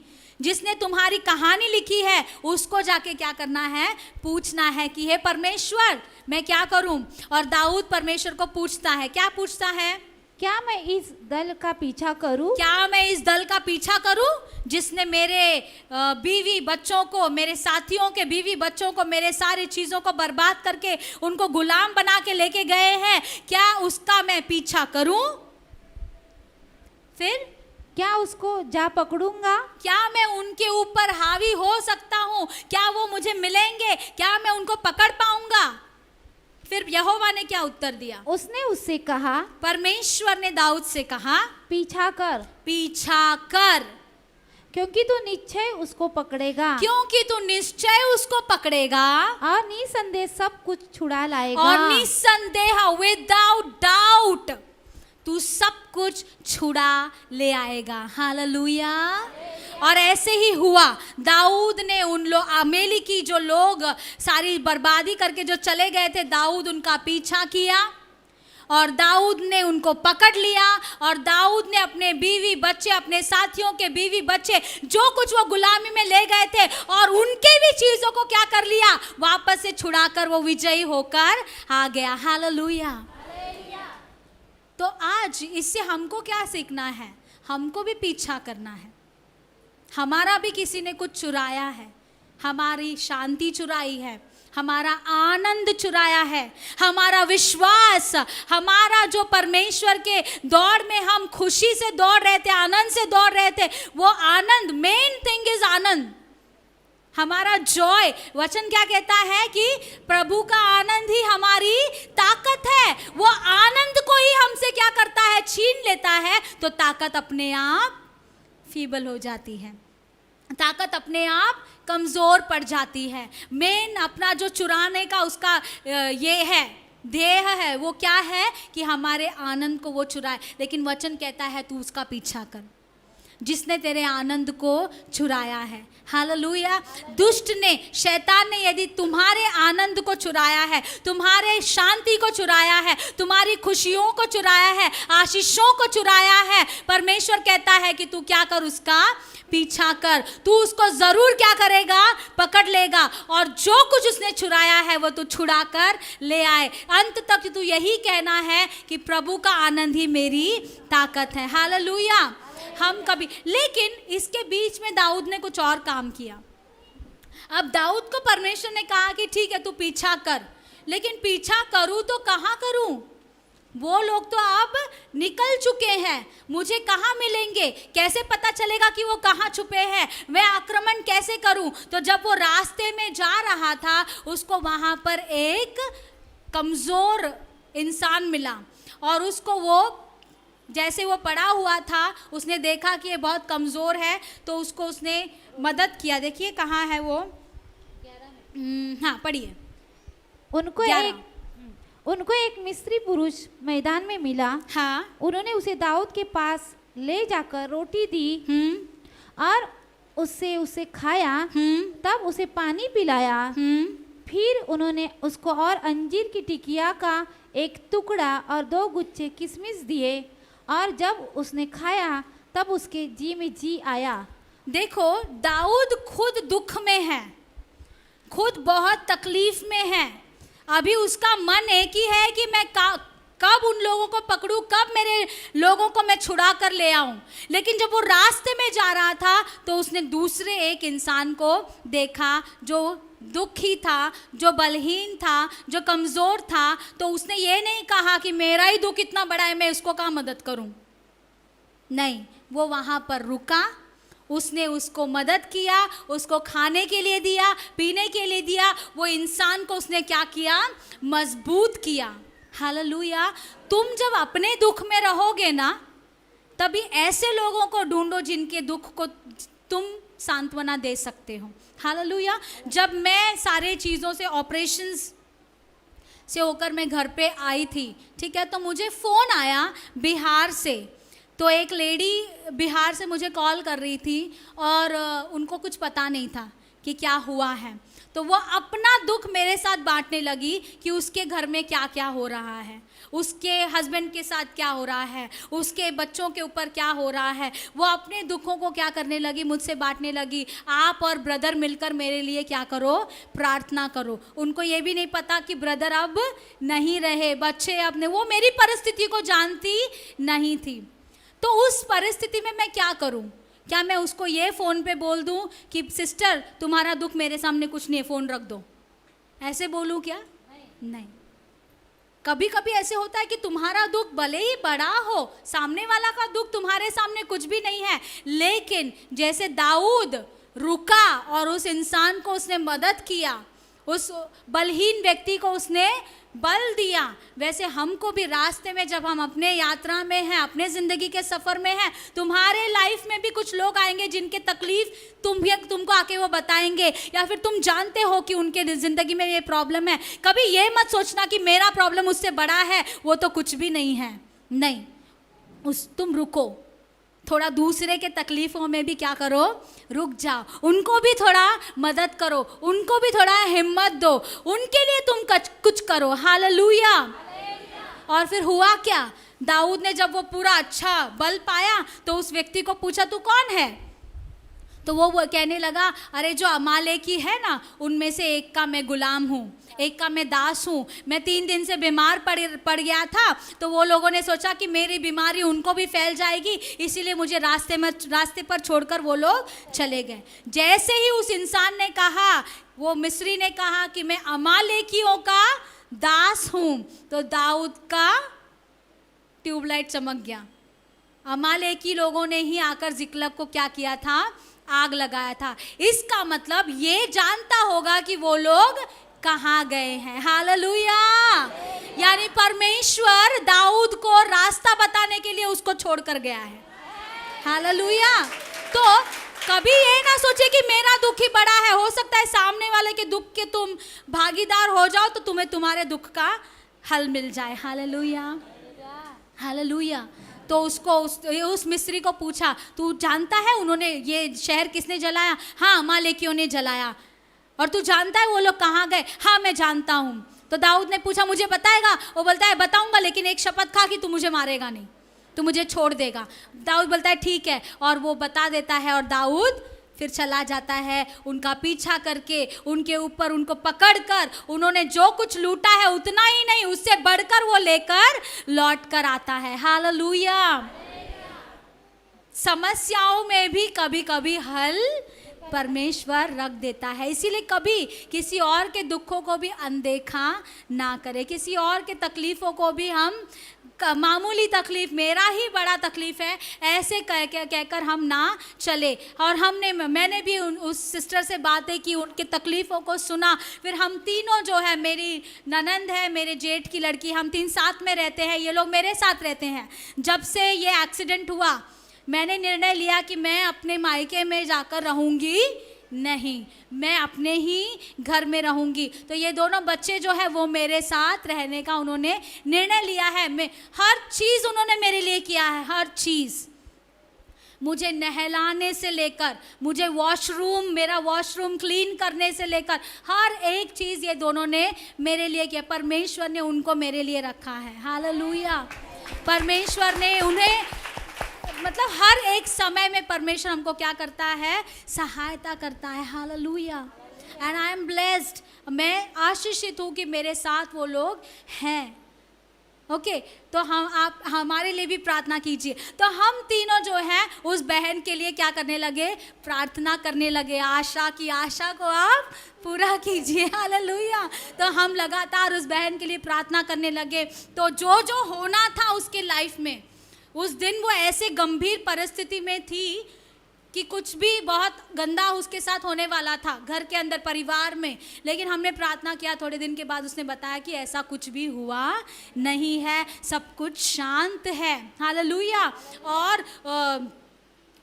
Speaker 1: जिसने तुम्हारी कहानी लिखी है, उसको जाके क्या करना है? पूछना है कि हे परमेश्वर मैं क्या करूं। और दाऊद परमेश्वर को पूछता है, क्या पूछता है?
Speaker 2: क्या मैं इस दल का पीछा करूं?
Speaker 1: क्या मैं इस दल का पीछा करूं जिसने मेरे बीवी बच्चों को, मेरे साथियों के बीवी बच्चों को, मेरे सारी चीज़ों को बर्बाद करके उनको गुलाम बना के लेके गए हैं? क्या उसका मैं पीछा करूं? फिर
Speaker 2: क्या उसको जा पकड़ूंगा?
Speaker 1: क्या मैं उनके ऊपर हावी हो सकता हूं? क्या वो मुझे मिलेंगे? क्या मैं उनको पकड़ पाऊंगा? फिर यहोवा ने क्या उत्तर दिया?
Speaker 2: उसने उससे कहा,
Speaker 1: परमेश्वर ने दाऊद से कहा,
Speaker 2: पीछा कर,
Speaker 1: पीछा कर,
Speaker 2: क्योंकि तू निश्चय उसको पकड़ेगा,
Speaker 1: क्योंकि तू निश्चय उसको पकड़ेगा
Speaker 2: और निसंदेह सब कुछ छुड़ा लाएगा,
Speaker 1: और निसंदेह विदाउट डाउट तू सब कुछ छुड़ा ले आएगा। हालेलुया। और ऐसे ही हुआ। दाऊद ने उन लोग अमेलेकी जो लोग सारी बर्बादी करके जो चले गए थे, दाऊद उनका पीछा किया और दाऊद ने उनको पकड़ लिया। और दाऊद ने अपने बीवी बच्चे, अपने साथियों के बीवी बच्चे, जो कुछ वो गुलामी में ले गए थे, और उनके भी चीज़ों को क्या कर लिया? वापस से छुड़ाकर वो विजयी होकर आ गया। हालेलुया। तो आज इससे हमको क्या सीखना है? हमको भी पीछा करना है। हमारा भी किसी ने कुछ चुराया है, हमारी शांति चुराई है, हमारा आनंद चुराया है, हमारा विश्वास, हमारा जो परमेश्वर के दौड़ में हम खुशी से दौड़ रहे थे, आनंद से दौड़ रहे थे, वो आनंद, मेन थिंग इज आनंद। हमारा जॉय, वचन क्या कहता है कि प्रभु का आनंद ही हमारी ताकत है। वो आनंद को ही हमसे क्या करता है, छीन लेता है, तो ताकत अपने आप फीबल हो जाती है, ताकत अपने आप कमज़ोर पड़ जाती है। मेन अपना जो चुराने का उसका ये है, ध्येय है, वो क्या है कि हमारे आनंद को वो चुराए। लेकिन वचन कहता है तू उसका पीछा कर, जिसने तेरे आनंद को चुराया है। हालेलुया। दुष्ट ने, शैतान ने यदि तुम्हारे आनंद को चुराया है, तुम्हारे शांति को चुराया है, तुम्हारी खुशियों को चुराया है, आशीषों को चुराया है, परमेश्वर कहता है कि तू क्या कर, उसका पीछा कर। तू उसको जरूर क्या करेगा, पकड़ लेगा, और जो कुछ उसने चुराया है वो तू छुड़ा कर ले आए। अंत तक तू यही कहना है कि प्रभु का आनंद ही मेरी ताकत है। हालेलुया। हम कभी, लेकिन इसके बीच में दाऊद ने कुछ और काम किया। अब दाऊद को परमेश्वर ने कहा कि ठीक है तू पीछा कर, लेकिन पीछा करूं तो कहाँ करूं? वो लोग तो अब निकल चुके हैं, मुझे कहाँ मिलेंगे? कैसे पता चलेगा कि वो कहाँ छुपे हैं? मैं आक्रमण कैसे करूं? तो जब वो रास्ते में जा रहा था, उसको वहाँ पर एक कमज़ोर इंसान मिला, और उसको वो, जैसे वो पड़ा हुआ था, उसने देखा कि ये बहुत कमज़ोर है, तो उसको उसने मदद किया। देखिए कहाँ है वो, हाँ पढ़िए।
Speaker 2: उनको एक मिस्री पुरुष मैदान में मिला।
Speaker 1: हाँ।
Speaker 2: उन्होंने उसे दाऊद के पास ले जाकर रोटी दी और उसे खाया। तब उसे पानी पिलाया। फिर उन्होंने उसको और अंजीर की टिकिया का एक टुकड़ा और 2 गुच्छे किशमिश दिए, और जब उसने खाया तब उसके जी में जी आया।
Speaker 1: देखो, दाऊद खुद दुख में है, खुद बहुत तकलीफ में है। अभी उसका मन एक ही है कि मैं कब उन लोगों को पकड़ूं, कब मेरे लोगों को मैं छुड़ा कर ले आऊं। लेकिन जब वो रास्ते में जा रहा था, तो उसने दूसरे एक इंसान को देखा जो दुखी था, जो बलहीन था, जो कमज़ोर था। तो उसने ये नहीं कहा कि मेरा ही दुख इतना बड़ा है, मैं उसको कहाँ मदद करूं। नहीं, वो वहाँ पर रुका, उसने उसको मदद किया, उसको खाने के लिए दिया, पीने के लिए दिया। वो इंसान को उसने क्या किया, मजबूत किया। हालेलुया। तुम जब अपने दुख में रहोगे ना, तभी ऐसे लोगों को ढूंढो जिनके दुख को तुम सांत्वना दे सकते हो। हालेलुया। जब मैं सारे चीज़ों से, ऑपरेशंस से होकर मैं घर पे आई थी, ठीक है, तो मुझे फ़ोन आया बिहार से। तो एक लेडी बिहार से मुझे कॉल कर रही थी, और उनको कुछ पता नहीं था कि क्या हुआ है। तो वो अपना दुख मेरे साथ बांटने लगी कि उसके घर में क्या क्या हो रहा है, उसके हस्बैंड के साथ क्या हो रहा है, उसके बच्चों के ऊपर क्या हो रहा है। वो अपने दुखों को क्या करने लगी, मुझसे बांटने लगी। आप और ब्रदर मिलकर मेरे लिए क्या करो, प्रार्थना करो। उनको ये भी नहीं पता कि ब्रदर अब नहीं रहे, बच्चे अब नहीं। वो मेरी परिस्थिति को जानती नहीं थी। तो उस परिस्थिति में मैं क्या करूं? क्या मैं उसको ये फ़ोन पे बोल दूं कि सिस्टर तुम्हारा दुख मेरे सामने कुछ नहीं है, फ़ोन रख दो? ऐसे बोलूं क्या? नहीं। कभी कभी ऐसे होता है कि तुम्हारा दुख भले ही बड़ा हो, सामने वाला का दुख तुम्हारे सामने कुछ भी नहीं है, लेकिन जैसे दाऊद रुका और उस इंसान को उसने मदद किया, उस बलहीन व्यक्ति को उसने बल दिया, वैसे हमको भी रास्ते में जब हम अपने यात्रा में हैं, अपने ज़िंदगी के सफ़र में हैं, तुम्हारे लाइफ में भी कुछ लोग आएंगे जिनके तकलीफ़ तुमको आके वो बताएंगे, या फिर तुम जानते हो कि उनके ज़िंदगी में ये प्रॉब्लम है। कभी ये मत सोचना कि मेरा प्रॉब्लम उससे बड़ा है, वो तो कुछ भी नहीं है। नहीं, तुम रुको, थोड़ा दूसरे के तकलीफ़ों में भी क्या करो, रुक जाओ, उनको भी थोड़ा मदद करो, उनको भी थोड़ा हिम्मत दो, उनके लिए तुम कुछ करो। हालेलुया। और फिर हुआ क्या, दाऊद ने जब वो पूरा अच्छा बल पाया, तो उस व्यक्ति को पूछा तू कौन है? तो वो कहने लगा, अरे जो अमालेकी है ना, उनमें से एक का मैं गुलाम हूँ, एक का मैं दास हूँ। मैं 3 दिन से बीमार पड़ गया था, तो वो लोगों ने सोचा कि मेरी बीमारी उनको भी फैल जाएगी, इसीलिए मुझे रास्ते पर छोड़कर वो लोग चले गए। जैसे ही उस इंसान ने कहा, वो मिस्री ने कहा कि मैं अमालेकियों का दास हूँ, तो दाऊद का ट्यूबलाइट चमक गया। अमालेकी लोगों ने ही आकर जिक्लग को क्या किया था, आग लगाया था। इसका मतलब ये जानता होगा कि वो लोग कहाँ गए हैं। हालेलुया। यानी परमेश्वर दाऊद को रास्ता बताने के लिए उसको छोड़कर गया है। हालेलुया। तो कभी ये ना सोचे कि मेरा दुख ही बड़ा है। हो सकता है सामने वाले के दुख के तुम भागीदार हो जाओ तो तुम्हें तुम्हारे दुख का हल मिल जाए। Hallelujah, hallelujah. तो उसको उस मिस्री को पूछा, तू जानता है उन्होंने ये शहर किसने जलाया? हाँ, अमालेकियों ने जलाया। और तू जानता है वो लोग कहाँ गए? हाँ, मैं जानता हूँ। तो दाऊद ने पूछा, मुझे बताएगा? वो बोलता है, बताऊंगा, लेकिन एक शपथ खा कि तू मुझे मारेगा नहीं, तू मुझे छोड़ देगा। दाऊद बोलता है ठीक है, और वो बता देता है। और दाऊद फिर चला जाता है उनका पीछा करके, उनके ऊपर उनको पकड़कर उन्होंने जो कुछ लूटा है उतना ही नहीं, उससे बढ़कर वो लेकर लौट कर आता है। हालेलुया। समस्याओं में भी कभी कभी हल परमेश्वर रख देता है। इसीलिए कभी किसी और के दुखों को भी अनदेखा ना करें, किसी और के तकलीफ़ों को भी हम मामूली तकलीफ़, मेरा ही बड़ा तकलीफ़ है, ऐसे कहकर हम ना चले। और मैंने भी उस सिस्टर से बातें की, उनके तकलीफ़ों को सुना। फिर हम तीनों जो है, मेरी ननंद है, मेरे जेठ की लड़की, हम तीन साथ में रहते हैं। ये लोग मेरे साथ रहते हैं। जब से ये एक्सीडेंट हुआ मैंने निर्णय लिया कि मैं अपने मायके में जाकर रहूँगी नहीं, मैं अपने ही घर में रहूँगी। तो ये दोनों बच्चे जो है वो मेरे साथ रहने का उन्होंने निर्णय लिया है। मैं हर चीज़ उन्होंने मेरे लिए किया है, हर चीज़। मुझे नहलाने से लेकर, मुझे मेरा वॉशरूम क्लीन करने से लेकर हर एक चीज़ ये दोनों ने मेरे लिए किया। परमेश्वर ने उनको मेरे लिए रखा है। हालेलुया। परमेश्वर ने उन्हें, मतलब हर एक समय में परमेश्वर हमको क्या करता है? सहायता करता है। Hallelujah. And I am blessed. मैं आशीषित हूँ कि मेरे साथ वो लोग हैं। ओके, तो आप हमारे लिए भी प्रार्थना कीजिए। तो हम तीनों जो हैं उस बहन के लिए क्या करने लगे? प्रार्थना करने लगे। आशा की आशा को आप पूरा कीजिए। हालेलुया। तो हम लगातार उस बहन के लिए प्रार्थना करने लगे। तो जो जो होना था उसके लाइफ में, उस दिन वो ऐसे गंभीर परिस्थिति में थी कि कुछ भी बहुत गंदा उसके साथ होने वाला था घर के अंदर, परिवार में। लेकिन हमने प्रार्थना किया, थोड़े दिन के बाद उसने बताया कि ऐसा कुछ भी हुआ नहीं है, सब कुछ शांत है। हालेलुया। और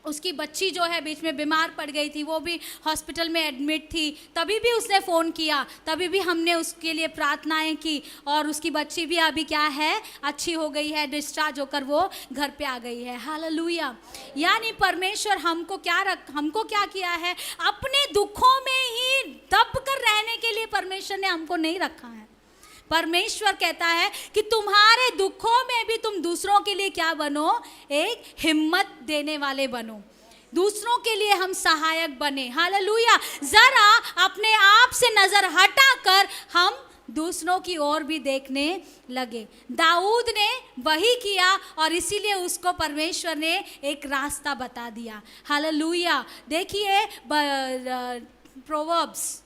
Speaker 1: उसकी बच्ची जो है बीच में बीमार पड़ गई थी, वो भी हॉस्पिटल में एडमिट थी। तभी भी उसने फ़ोन किया, तभी भी हमने उसके लिए प्रार्थनाएं की। और उसकी बच्ची भी अभी क्या है? अच्छी हो गई है, डिस्चार्ज होकर वो घर पे आ गई है। हालेलुया। यानी परमेश्वर हमको क्या किया है? अपने दुखों में ही दब कर रहने के लिए परमेश्वर ने हमको नहीं रखा है। परमेश्वर कहता है कि तुम्हारे दुखों में भी तुम दूसरों के लिए क्या बनो? एक हिम्मत देने वाले बनो, दूसरों के लिए हम सहायक बने। हालेलुया। जरा अपने आप से नजर हटाकर हम दूसरों की ओर भी देखने लगे। दाऊद ने वही किया और इसीलिए उसको परमेश्वर ने एक रास्ता बता दिया। हालेलुया। देखिए प्रोवर्ब्स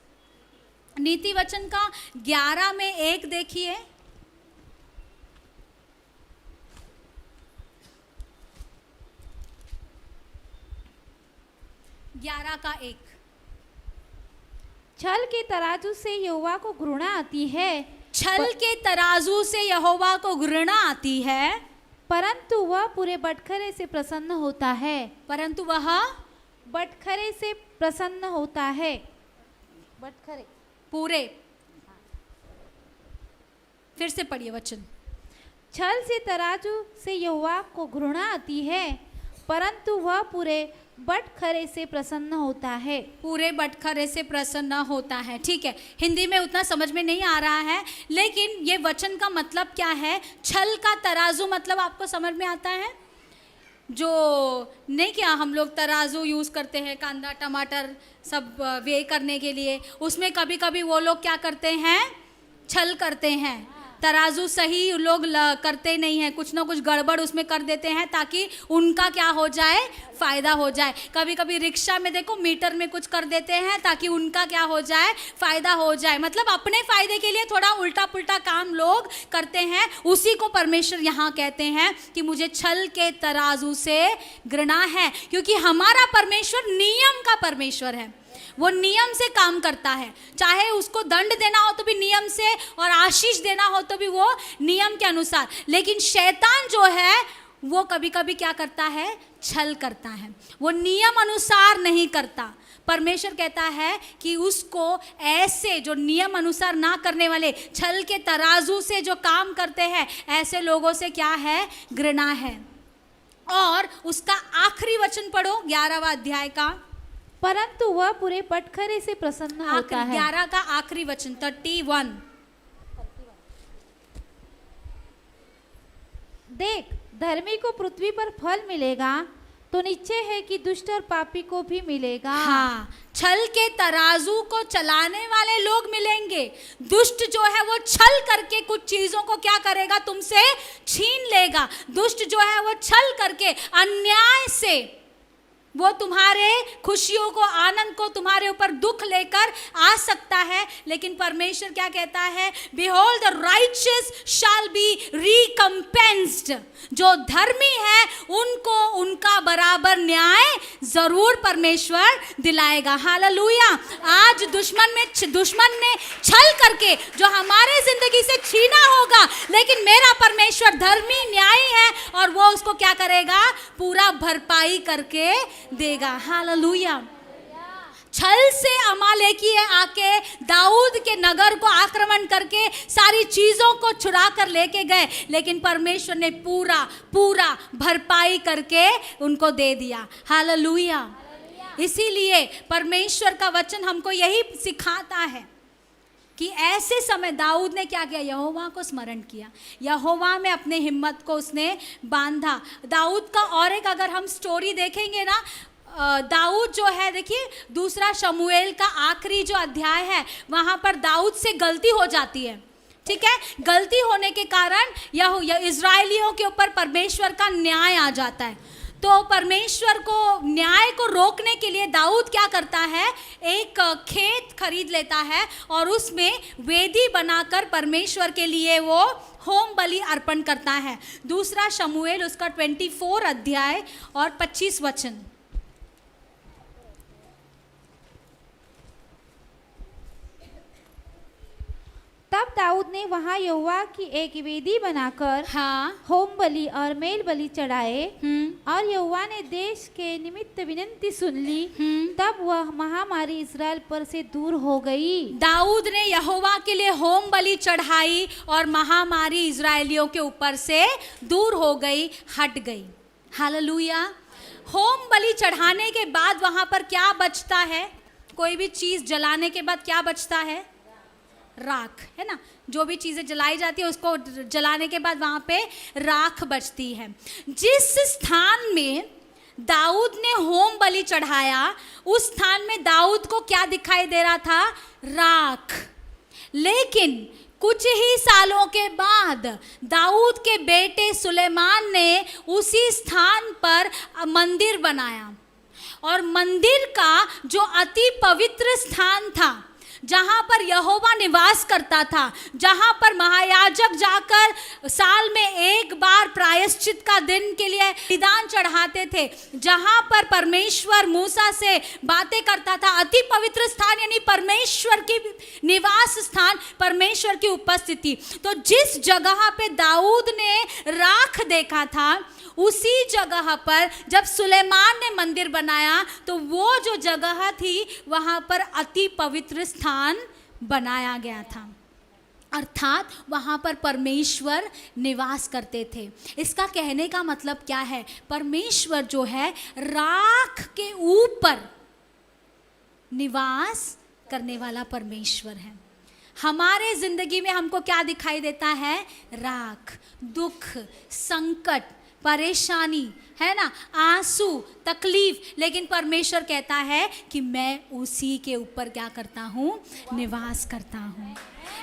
Speaker 1: नीति वचन का 11 में 1 देखिए। 11 का 1।
Speaker 2: छल के तराजू से यहोवा को घृणा आती है।
Speaker 1: छल के तराजू से यहोवा को घृणा आती है,
Speaker 2: परंतु वह पूरे बटखरे से प्रसन्न होता है।
Speaker 1: परंतु वह
Speaker 2: बटखरे से प्रसन्न होता है। बटखरे
Speaker 1: पूरे, फिर से पढ़िए वचन।
Speaker 2: छल से तराजू से यहोवा को घृणा आती है, परंतु वह पूरे बटखरे से प्रसन्न होता है।
Speaker 1: पूरे बटखरे से प्रसन्न होता है। ठीक है, हिंदी में उतना समझ में नहीं आ रहा है, लेकिन ये वचन का मतलब क्या है? छल का तराजू मतलब आपको समझ में आता है? जो नहीं, क्या हम लोग तराजू यूज़ करते हैं कांदा टमाटर सब वे करने के लिए, उसमें कभी कभी वो लोग क्या करते हैं? छल करते हैं। तराजू सही लोग करते नहीं हैं, कुछ ना कुछ गड़बड़ उसमें कर देते हैं ताकि उनका क्या हो जाए, फायदा हो जाए। कभी कभी रिक्शा में देखो मीटर में कुछ कर देते हैं ताकि उनका क्या हो जाए, फायदा हो जाए। मतलब अपने फायदे के लिए थोड़ा उल्टा पुल्टा काम लोग करते हैं। उसी को परमेश्वर यहाँ कहते हैं कि मुझे छल के तराजू से घृणा है, क्योंकि हमारा परमेश्वर नियम का परमेश्वर है। वो नियम से काम करता है, चाहे उसको दंड देना हो तो भी नियम से, और आशीष देना हो तो भी वो नियम के अनुसार। लेकिन शैतान जो है वो कभी कभी क्या करता है, छल करता है, वो नियम अनुसार नहीं करता। परमेश्वर कहता है कि उसको ऐसे जो नियम अनुसार ना करने वाले, छल के तराजू से जो काम करते हैं, ऐसे लोगों से क्या है, घृणा है। और उसका आखिरी वचन पढ़ो 11वां अध्याय का,
Speaker 2: परंतु वह पूरे बटखरे से प्रसन्न होता है।
Speaker 1: 11 का आखिरी वचन 31।
Speaker 2: देख, धर्मी को पृथ्वी पर फल मिलेगा तो निश्चय है कि दुष्ट और पापी को भी मिलेगा।
Speaker 1: हाँ, छल के तराजू को चलाने वाले लोग मिलेंगे। दुष्ट जो है वो छल करके कुछ चीजों को क्या करेगा, तुमसे छीन लेगा। दुष्ट जो है वो छल करके अन्याय से वो तुम्हारे खुशियों को, आनंद को तुम्हारे ऊपर दुख लेकर आ सकता है। लेकिन परमेश्वर क्या कहता है, behold the righteous shall be recompensed. जो धर्मी है उनको उनका बराबर न्याय जरूर परमेश्वर दिलाएगा। हालेलुया। आज दुश्मन ने छल करके जो हमारे जिंदगी से छीना होगा, लेकिन मेरा परमेश्वर धर्मी न्यायी है और वो उसको क्या करेगा, पूरा भरपाई करके देगा। हालेलुया। छल से अमालेकी आके दाऊद के नगर को आक्रमण करके सारी चीजों को चुरा कर लेके गए, लेकिन परमेश्वर ने पूरा पूरा भरपाई करके उनको दे दिया। हालेलुया। इसीलिए परमेश्वर का वचन हमको यही सिखाता है कि ऐसे समय दाऊद ने क्या किया, यहोवा को स्मरण किया, यहोवा में अपने हिम्मत को उसने बांधा। दाऊद का और एक अगर हम स्टोरी देखेंगे ना, दाऊद जो है, देखिए 2 शमूएल का आखिरी जो अध्याय है, वहाँ पर दाऊद से गलती हो जाती है। ठीक है, गलती होने के कारण यह इजराइलियों के ऊपर परमेश्वर का न्याय आ जाता है। तो परमेश्वर को न्याय को रोकने के लिए दाऊद क्या करता है, एक खेत खरीद लेता है और उसमें वेदी बनाकर परमेश्वर के लिए वो होम बलि अर्पण करता है। 2 शमूएल उसका 24 अध्याय और 25 वचन।
Speaker 2: तब दाऊद ने वहाँ यहोवा की एक वेदी बनाकर होम बलि और मेल बलि चढ़ाए, और यहोवा ने देश के निमित्त विनती सुन ली। तब वह महामारी इस्राएल पर से दूर हो गई।
Speaker 1: दाऊद ने यहोवा के लिए होम बलि चढ़ाई और महामारी इजरायलियों के ऊपर से दूर हो गई, हट गई। हालेलुया। होम बलि चढ़ाने के बाद वहां पर क्या बचता है, कोई भी चीज जलाने के बाद क्या बचता है, राख, है ना। जो भी चीज़ें जलाई जाती है उसको जलाने के बाद वहाँ पे राख बचती है। जिस स्थान में दाऊद ने होम बलि चढ़ाया, उस स्थान में दाऊद को क्या दिखाई दे रहा था, राख। लेकिन कुछ ही सालों के बाद दाऊद के बेटे सुलेमान ने उसी स्थान पर मंदिर बनाया, और मंदिर का जो अति पवित्र स्थान था, जहाँ पर यहोवा निवास करता था, जहाँ पर महायाजक जाकर साल में एक बार प्रायश्चित का दिन के लिए बलिदान चढ़ाते थे, जहाँ पर परमेश्वर मूसा से बातें करता था, अति पवित्र स्थान यानी परमेश्वर की निवास स्थान, परमेश्वर की उपस्थिति। तो जिस जगह पे दाऊद ने राख देखा था, उसी जगह पर जब सुलेमान ने मंदिर बनाया तो वो जो जगह थी वहाँ पर अति पवित्र स्थान बनाया गया था, अर्थात वहाँ पर परमेश्वर निवास करते थे। इसका कहने का मतलब क्या है, परमेश्वर जो है राख के ऊपर निवास करने वाला परमेश्वर है। हमारे जिंदगी में हमको क्या दिखाई देता है, राख, दुख, संकट, परेशानी, है ना, आंसू, तकलीफ, लेकिन परमेश्वर कहता है कि मैं उसी के ऊपर क्या करता हूँ, निवास करता हूँ।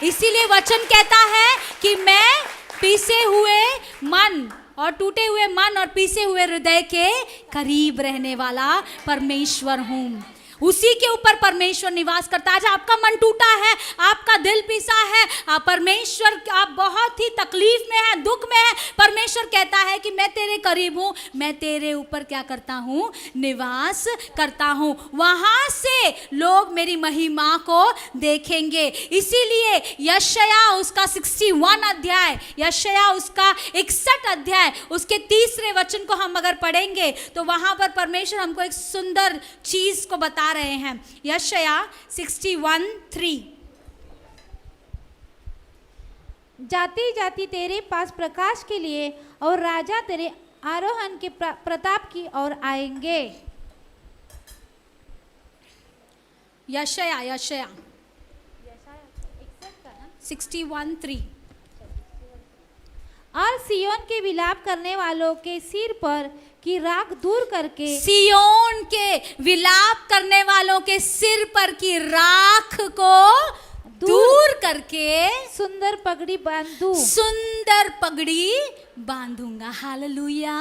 Speaker 1: इसीलिए वचन कहता है कि मैं पीसे हुए मन और टूटे हुए मन और पीसे हुए हृदय के करीब रहने वाला परमेश्वर हूँ। उसी के ऊपर परमेश्वर निवास करता है। आज आपका मन टूटा है, आपका दिल पिसा है, परमेश्वर, आप बहुत ही तकलीफ में है, दुख में है, परमेश्वर कहता है कि मैं तेरे करीब हूँ, मैं तेरे ऊपर क्या करता हूँ, निवास करता हूँ। वहां से लोग मेरी महिमा को देखेंगे। इसीलिए यशायाह उसका 61 अध्याय, यशायाह उसका 61 अध्याय, उसके 3 वचन को हम अगर पढ़ेंगे तो वहां पर परमेश्वर हमको एक सुंदर चीज को बता रहे हैं। यशायाह 61:3,
Speaker 2: जाति जाति तेरे पास प्रकाश के लिए और राजा तेरे आरोहण के प्रताप की ओर आएंगे।
Speaker 1: यशायाह 61:3,
Speaker 2: और सियोन के विलाप करने वालों के सिर पर की राख दूर करके,
Speaker 1: सियोन के विलाप करने वालों के सिर पर की राख को दूर करके
Speaker 2: सुंदर पगड़ी बांधू,
Speaker 1: सुंदर पगड़ी बांधूंगा। हालेलुया।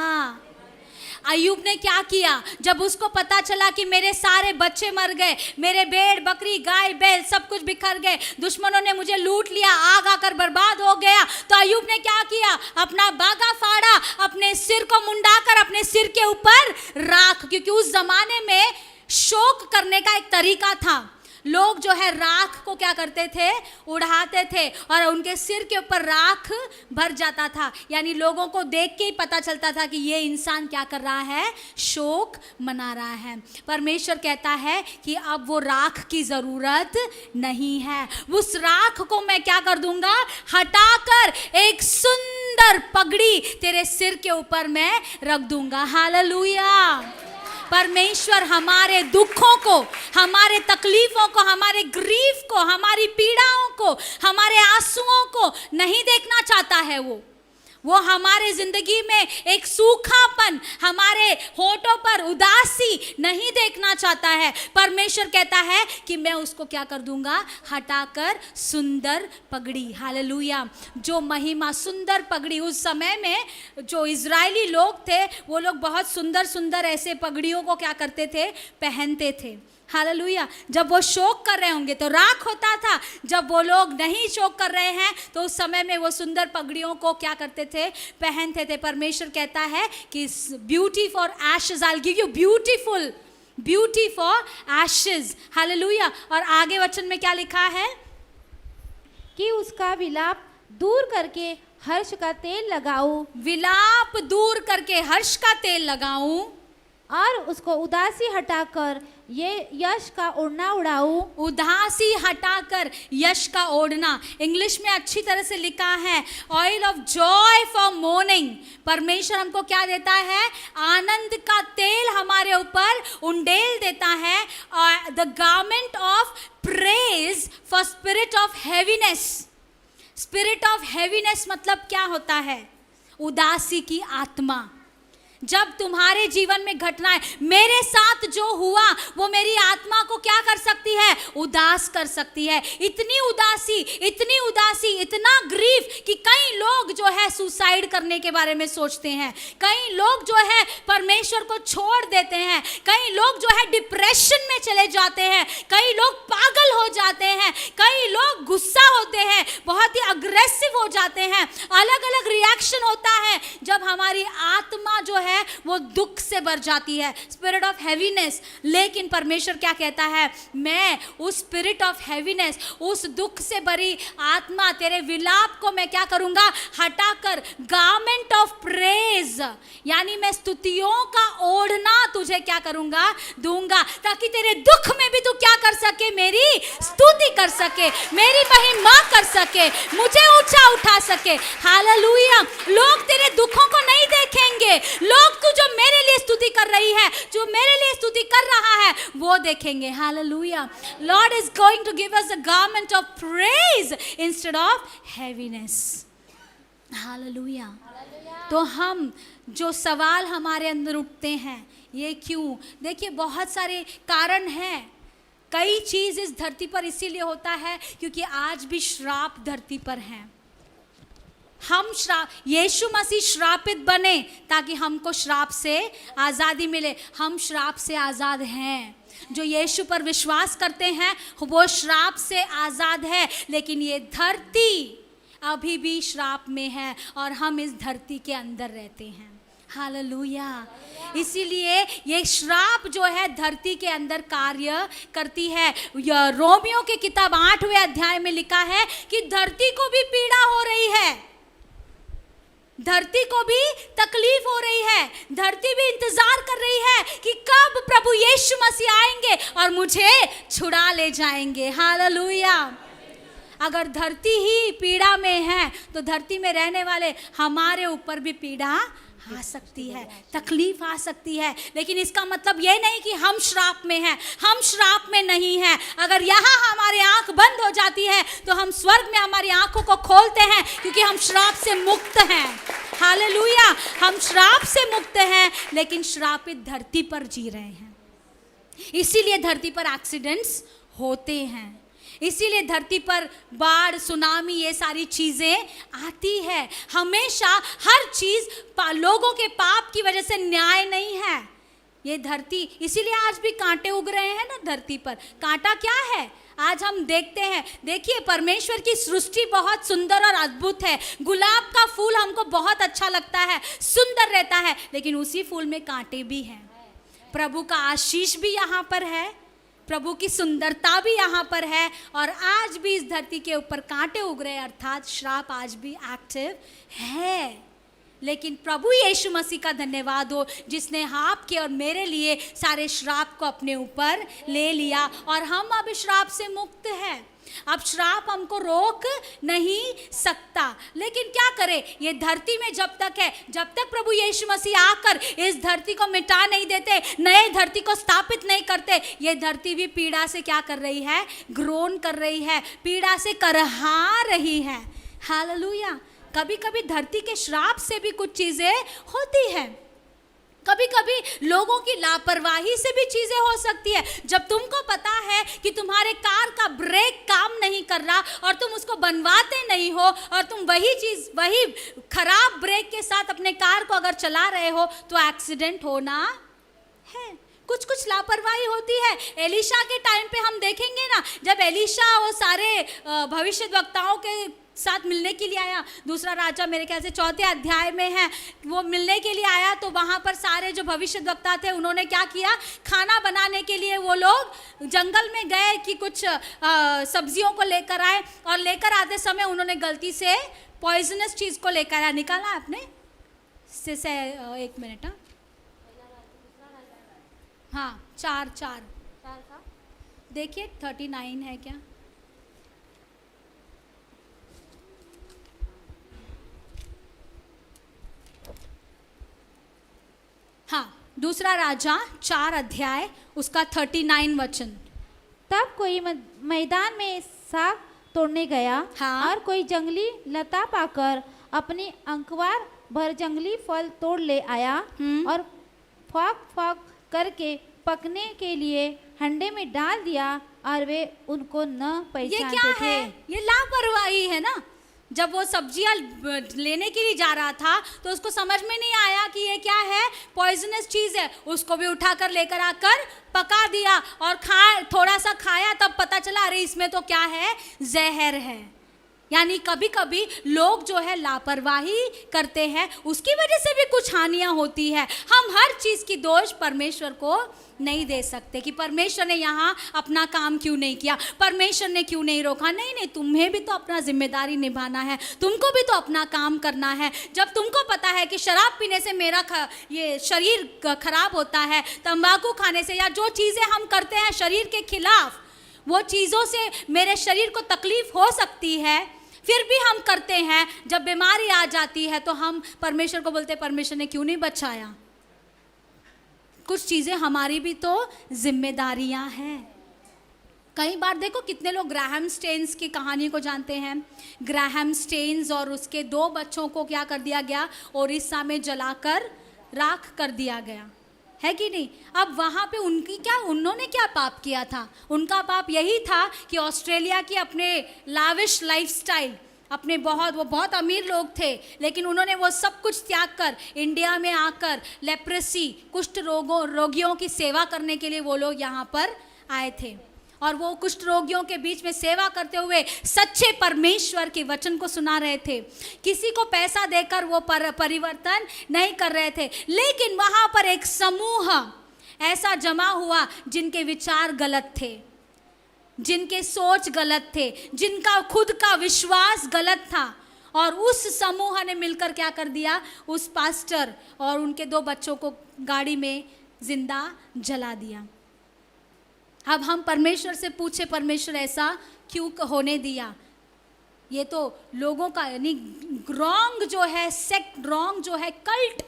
Speaker 1: अय्यूब ने क्या किया? जब उसको पता चला कि मेरे सारे बच्चे मर गए, मेरे भेड़ बकरी गाय बैल सब कुछ बिखर गए, दुश्मनों ने मुझे लूट लिया, आग आकर बर्बाद हो गया, तो अय्यूब ने क्या किया? अपना बागा फाड़ा, अपने सिर को मुंडाकर अपने सिर के ऊपर राख, क्योंकि उस जमाने में शोक करने का एक तरीका था। लोग जो है राख को क्या करते थे? उड़ाते थे और उनके सिर के ऊपर राख भर जाता था। यानी लोगों को देख के ही पता चलता था कि ये इंसान क्या कर रहा है? शोक मना रहा है। परमेश्वर कहता है कि अब वो राख की ज़रूरत नहीं है। उस राख को मैं क्या कर दूंगा? हटाकर एक सुंदर पगड़ी तेरे सिर के ऊपर मैं रख दूंगा। हालेलुया। परमेश्वर हमारे दुखों को, हमारे तकलीफों को, हमारे ग्रीफ को, हमारी पीड़ाओं को, हमारे आंसुओं को नहीं देखना चाहता है। वो हमारे जिंदगी में एक सूखापन, हमारे होठों पर उदासी नहीं देखना चाहता है। परमेश्वर कहता है कि मैं उसको क्या कर दूंगा? हटाकर सुंदर पगड़ी। हालेलुया। जो महिमा, सुंदर पगड़ी, उस समय में जो इजरायली लोग थे वो लोग बहुत सुंदर सुंदर ऐसे पगड़ियों को क्या करते थे? पहनते थे। हालेलुया। जब वो शोक कर रहे होंगे तो राख होता था, जब वो लोग नहीं शोक कर रहे हैं तो उस समय में वो सुंदर पगड़ियों को क्या करते थे? पहनते थे। परमेश्वर कहता है कि beauty for ashes, I will give you beautiful beauty for ashes. Hallelujah. और आगे वचन में क्या लिखा है?
Speaker 2: कि उसका विलाप दूर करके हर्ष का तेल लगाऊं,
Speaker 1: विलाप दूर करके हर्ष का तेल लगाऊं,
Speaker 2: और उसको उदासी हटाकर ये यश का ओढ़ना उड़ाऊं।
Speaker 1: उदासी हटाकर यश का ओढ़ना। इंग्लिश में अच्छी तरह से लिखा है oil of Joy for morning. परमेश्वर हमको क्या देता है? आनंद का तेल हमारे ऊपर उंडेल देता है। और the garment of praise for spirit of heaviness. Spirit of heaviness मतलब क्या होता है? उदासी की आत्मा। जब तुम्हारे जीवन में घटनाएं, मेरे साथ जो हुआ वो मेरी आत्मा को क्या कर सकती है? उदास कर सकती है। इतनी उदासी, इतनी उदासी, इतना ग्रीफ कि कई लोग जो है सुसाइड करने के बारे में सोचते हैं, कई लोग जो है परमेश्वर को छोड़ देते हैं, कई लोग जो है डिप्रेशन में चले जाते हैं, कई लोग पागल हो जाते हैं, कई लोग गुस्सा होते हैं, बहुत ही अग्रेसिव हो जाते हैं। अलग अलग रिएक्शन होता है जब हमारी आत्मा जो है वो दुख से भर जाती है, स्पिरिट ऑफ हैवीनेस। लेकिन परमेश्वर क्या कहता है? मैं उस स्पिरिट ऑफ हैवीनेस, उस दुख से भरी आत्मा, तेरे विलाप को मैं क्या करूंगा? हटाकर गारमेंट ऑफ प्रेज, यानी मैं स्तुतियों का ओढ़ना तुझे क्या करूंगा? दूंगा, ताकि तेरे दुख में भी तू क्या कर सके? मेरी स्तुति कर सके, मेरी महिमा कर सके, मुझे ऊंचा उठा सके। हालेलुया। लोग तेरे दुखों को नहीं देखेंगे, लोग तू जो मेरे लिए स्तुति कर रही है, जो मेरे लिए स्तुति कर रहा है, वो देखेंगे। Hallelujah. Lord is going to give us a garment of praise instead of heaviness. Hallelujah. तो हम जो सवाल हमारे अंदर उठते हैं, ये क्यों? देखिए बहुत सारे कारण हैं। कई चीज़ इस धरती पर इसीलिए होता है क्योंकि आज भी श्राप धरती पर हैं। हम यीशु मसीह श्रापित बने ताकि हमको श्राप से आज़ादी मिले। हम श्राप से आज़ाद हैं। जो यीशु पर विश्वास करते हैं वो श्राप से आज़ाद है, लेकिन ये धरती अभी भी श्राप में है और हम इस धरती के अंदर रहते हैं। हालेलुया। इसीलिए ये श्राप जो है धरती के अंदर कार्य करती है। रोमियो की किताब 8वें अध्याय में लिखा है कि धरती को भी पीड़ा हो रही है, धरती को भी तकलीफ हो रही है, धरती भी इंतजार कर रही है कि कब प्रभु यीशु मसीह आएंगे और मुझे छुड़ा ले जाएंगे। हालेलुया। अगर धरती ही पीड़ा में है तो धरती में रहने वाले हमारे ऊपर भी पीड़ा आ सकती है, तकलीफ आ सकती है, लेकिन इसका मतलब ये नहीं कि हम श्राप में हैं। हम श्राप में नहीं हैं। अगर यहाँ हमारी आंख बंद हो जाती है तो हम स्वर्ग में हमारी आंखों को खोलते हैं क्योंकि हम श्राप से मुक्त हैं। हालेलुया। हम श्राप से मुक्त हैं लेकिन श्रापित धरती पर जी रहे हैं। इसीलिए धरती पर एक्सीडेंट्स होते हैं, इसीलिए धरती पर बाढ़, सुनामी, ये सारी चीज़ें आती है। हमेशा हर चीज़ लोगों के पाप की वजह से न्याय नहीं है। ये धरती, इसीलिए आज भी कांटे उग रहे हैं ना धरती पर। कांटा क्या है? आज हम देखते हैं, देखिए परमेश्वर की सृष्टि बहुत सुंदर और अद्भुत है। गुलाब का फूल हमको बहुत अच्छा लगता है, सुंदर रहता है, लेकिन उसी फूल में कांटे भी हैं। प्रभु का आशीष भी यहाँ पर है, प्रभु की सुंदरता भी यहाँ पर है, और आज भी इस धरती के ऊपर कांटे उग रहे हैं, अर्थात श्राप आज भी एक्टिव है। लेकिन प्रभु यीशु मसीह का धन्यवाद हो जिसने आपके और मेरे लिए सारे श्राप को अपने ऊपर ले लिया और हम अब श्राप से मुक्त हैं। अब श्राप हमको रोक नहीं सकता। लेकिन क्या करें, ये धरती में जब तक है, जब तक प्रभु यीशु मसीह आकर इस धरती को मिटा नहीं देते, नए धरती को स्थापित नहीं करते, ये धरती भी पीड़ा से क्या कर रही है? ग्रोन कर रही है, पीड़ा से करहा रही है। हालेलुया। कभी कभी धरती के श्राप से भी कुछ चीज़ें होती हैं। कभी कभी लोगों की लापरवाही से भी चीज़ें हो सकती है। जब तुमको पता है कि तुम्हारे कार का ब्रेक काम नहीं कर रहा और तुम उसको बनवाते नहीं हो और तुम वही चीज़, वही खराब ब्रेक के साथ अपने कार को अगर चला रहे हो तो एक्सीडेंट होना है। कुछ कुछ लापरवाही होती है। एलीशा के टाइम पे हम देखेंगे ना, जब एलीशा वो सारे भविष्यद्वक्ताओं के साथ मिलने के लिए आया, दूसरा राजा मेरे ख्याल से 4 अध्याय में है, वो मिलने के लिए आया तो वहाँ पर सारे जो भविष्यद्वक्ता थे उन्होंने क्या किया? खाना बनाने के लिए वो लोग जंगल में गए कि कुछ सब्जियों को लेकर आए, और लेकर आते समय उन्होंने गलती से पॉइजनस चीज़ को लेकर आया। निकाला आपने से 1 मिनट। हाँ, 4 देखिए 39 है क्या? हाँ, दूसरा राजा 4 अध्याय उसका 39 वचन।
Speaker 2: तब कोई मैदान में साग तोड़ने गया,
Speaker 1: हाँ।
Speaker 2: और कोई जंगली लता पाकर अपनी अंकवार भर जंगली फल तोड़ ले आया और फाक फाक करके पकने के लिए हंडे में डाल दिया, और वे उनको न पहचानते थे।
Speaker 1: ये क्या है? ये लापरवाही है ना। जब वो सब्जियां लेने के लिए जा रहा था तो उसको समझ में नहीं आया कि ये क्या है, पॉइजनस चीज़ है। उसको भी उठाकर लेकर आकर पका दिया और थोड़ा सा खाया, तब पता चला अरे इसमें तो क्या है? जहर है। यानी कभी कभी लोग जो है लापरवाही करते हैं, उसकी वजह से भी कुछ हानियां होती है। हम हर चीज़ की दोष परमेश्वर को नहीं दे सकते कि परमेश्वर ने यहाँ अपना काम क्यों नहीं किया, परमेश्वर ने क्यों नहीं रोका। नहीं नहीं, तुम्हें भी तो अपना जिम्मेदारी निभाना है, तुमको भी तो अपना काम करना है। जब तुमको पता है कि शराब पीने से मेरा ये शरीर खराब होता है, तंबाकू खाने से, या जो चीज़ें हम करते हैं शरीर के खिलाफ, वो चीज़ों से मेरे शरीर को तकलीफ हो सकती है, फिर भी हम करते हैं। जब बीमारी आ जाती है तो हम परमेश्वर को बोलते, परमेश्वर ने क्यों नहीं बचाया। कुछ चीज़ें हमारी भी तो जिम्मेदारियां हैं। कई बार देखो कितने लोग ग्राहम स्टेन्स की कहानी को जानते हैं। ग्राहम स्टेन्स और उसके 2 बच्चों को क्या कर दिया गया, ओडिशा में जलाकर राख कर दिया गया, है कि नहीं। अब वहाँ पे उन्होंने क्या पाप किया था? उनका पाप यही था कि ऑस्ट्रेलिया की अपने लाविश लाइफस्टाइल, अपने वो बहुत अमीर लोग थे, लेकिन उन्होंने वो सब कुछ त्याग कर इंडिया में आकर लेप्रेसी, कुष्ठ रोगियों की सेवा करने के लिए वो लोग यहाँ पर आए थे। और वो कुष्ठ रोगियों के बीच में सेवा करते हुए सच्चे परमेश्वर के वचन को सुना रहे थे। किसी को पैसा देकर वो परिवर्तन नहीं कर रहे थे, लेकिन वहाँ पर एक समूह ऐसा जमा हुआ जिनके विचार गलत थे, जिनके सोच गलत थे, जिनका खुद का विश्वास गलत था। और उस समूह ने मिलकर क्या कर दिया, उस पास्टर और उनके 2 बच्चों को गाड़ी में जिंदा जला दिया। अब हम परमेश्वर से पूछे, परमेश्वर ऐसा क्यों होने दिया? ये तो लोगों का यानी रॉन्ग जो है, सेक्ट रॉन्ग जो है, कल्ट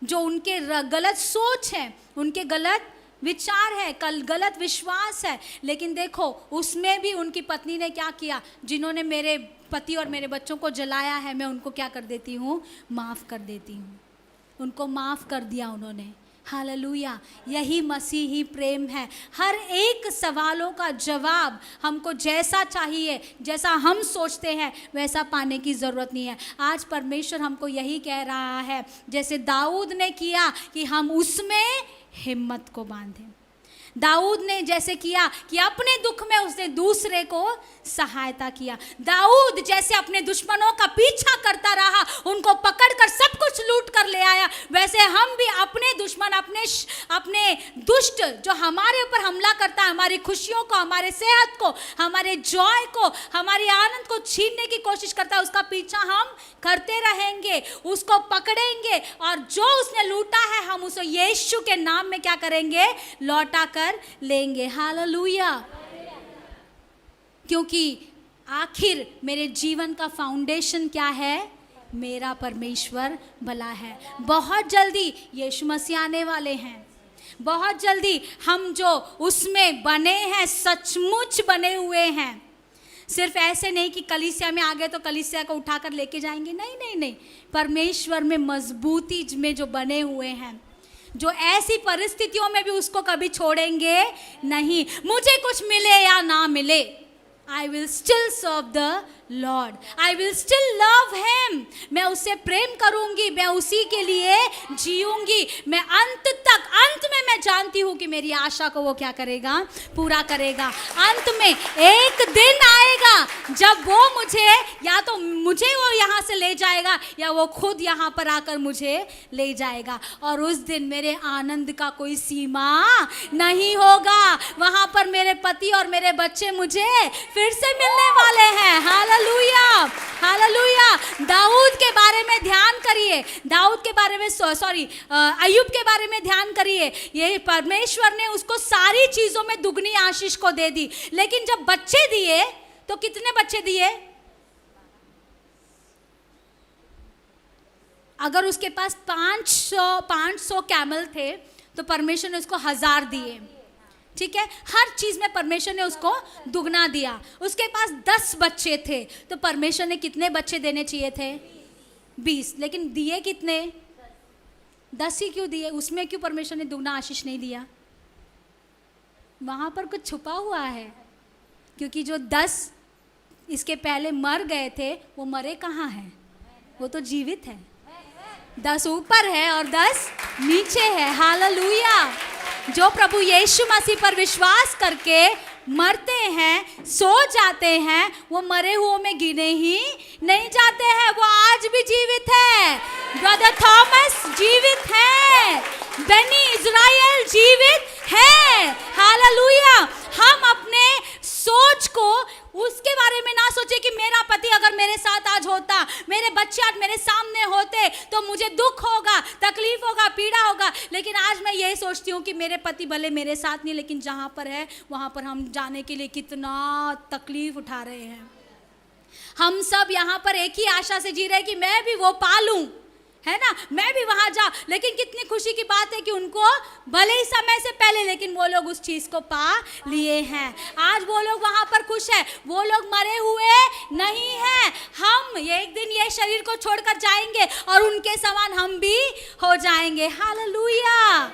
Speaker 1: जो उनके गलत सोच है, उनके गलत विचार है, गलत विश्वास है। लेकिन देखो उसमें भी उनकी पत्नी ने क्या किया, जिन्होंने मेरे पति और मेरे बच्चों को जलाया है, मैं उनको क्या कर देती हूँ, माफ़ कर देती हूँ। उनको माफ़ कर दिया उन्होंने। हालेलुया, यही मसीही प्रेम है। हर एक सवालों का जवाब हमको जैसा चाहिए, जैसा हम सोचते हैं वैसा पाने की ज़रूरत नहीं है। आज परमेश्वर हमको यही कह रहा है, जैसे दाऊद ने किया कि हम उसमें हिम्मत को बांधें। दाऊद ने जैसे किया कि अपने दुख में उसने दूसरे को सहायता किया। दाऊद जैसे अपने दुश्मनों का पीछा करता रहा, उनको पकड़कर सब कुछ लूट कर ले आया, वैसे हम भी अपने दुश्मन, अपने दुष्ट जो हमारे ऊपर हमला करता है, हमारी खुशियों को, हमारे सेहत को, हमारे जॉय को, हमारे आनंद को छीनने की कोशिश करता है, उसका पीछा हम करते रहेंगे, उसको पकड़ेंगे और जो उसने लूटा है हम उसे यीशु के नाम में क्या करेंगे, लौटा कर लेंगे। हालेलुया। क्योंकि आखिर मेरे जीवन का फाउंडेशन क्या है, मेरा परमेश्वर भला है। बहुत जल्दी यीशु मसीह आने वाले हैं, बहुत जल्दी हम जो उसमें बने हैं सचमुच बने हुए हैं। सिर्फ ऐसे नहीं कि कलीसिया में आ गए तो कलीसिया को उठाकर लेके जाएंगे, नहीं नहीं नहीं। परमेश्वर में मजबूती में जो बने हुए हैं, जो ऐसी परिस्थितियों में भी उसको कभी छोड़ेंगे नहीं। मुझे कुछ मिले या ना मिले, I will still serve the Lord. I will still love Him. मैं उससे प्रेम करूंगी, मैं उसी के लिए जीऊंगी। मैं अंत में मैं जानती हूँ कि मेरी आशा को वो क्या करेगा, पूरा करेगा। अंत में एक दिन आएगा जब वो मुझे, या तो मुझे वो यहाँ से ले जाएगा या वो खुद यहाँ पर आकर मुझे ले जाएगा। और उस दिन मेरे आनंद का कोई सीमा नहीं होगा। वहाँ पर मेरे पति और मेरे बच्चे मुझे फिर से मिलने वाले हैं। Hallelujah, hallelujah. दाऊद के बारे में ध्यान करिए, दाऊद के बारे में अय्यूब के बारे में ध्यान करिए। ये परमेश्वर ने उसको सारी चीजों में दुगनी आशीष को दे दी, लेकिन जब बच्चे दिए तो कितने बच्चे दिए? अगर उसके पास 500 कैमल थे तो परमेश्वर ने उसको 1000 दिए। ठीक है, हर चीज में परमेश्वर ने उसको दुगना दिया। उसके पास 10 बच्चे थे तो परमेश्वर ने कितने बच्चे देने चाहिए थे? 20। लेकिन दिए कितने? 10 ही क्यों दिए? उसमें क्यों परमेश्वर ने दुगना आशीष नहीं दिया? वहां पर कुछ छुपा हुआ है, क्योंकि जो 10 इसके पहले मर गए थे वो मरे कहाँ हैं? वो तो जीवित है। 10 ऊपर है और 10 नीचे है। हालेलुया। जो प्रभु यीशु मसीह पर विश्वास करके मरते हैं, सो जाते हैं, वो मरे हुओं में गिने ही नहीं जाते हैं, वो आज भी जीवित है। ब्रदर थॉमस जीवित है, बेनी इज़राइल जीवित है। हालेलुया। हम अपने सोच को उसके बारे में ना सोचे कि मेरा पति अगर मेरे साथ आज होता, मेरे बच्चे आज मेरे सामने होते तो मुझे दुख होगा, तकलीफ होगा, पीड़ा होगा। लेकिन आज मैं यही सोचती हूँ कि मेरे पति भले मेरे साथ नहीं, लेकिन जहाँ पर है वहाँ पर हम जाने के लिए कितना तकलीफ उठा रहे हैं। हम सब यहाँ पर एक ही आशा से जी रहे हैं कि मैं भी वो पालूं, है ना, मैं भी वहां जा। लेकिन कितनी खुशी की बात है कि उनको भले ही समय से पहले, लेकिन वो लोग उस चीज को पा लिए हैं। आज वो लोग वहां पर खुश है, वो लोग मरे हुए नहीं हैं। हम एक दिन ये शरीर को छोड़कर जाएंगे और उनके समान हम भी हो जाएंगे। हालेलुया।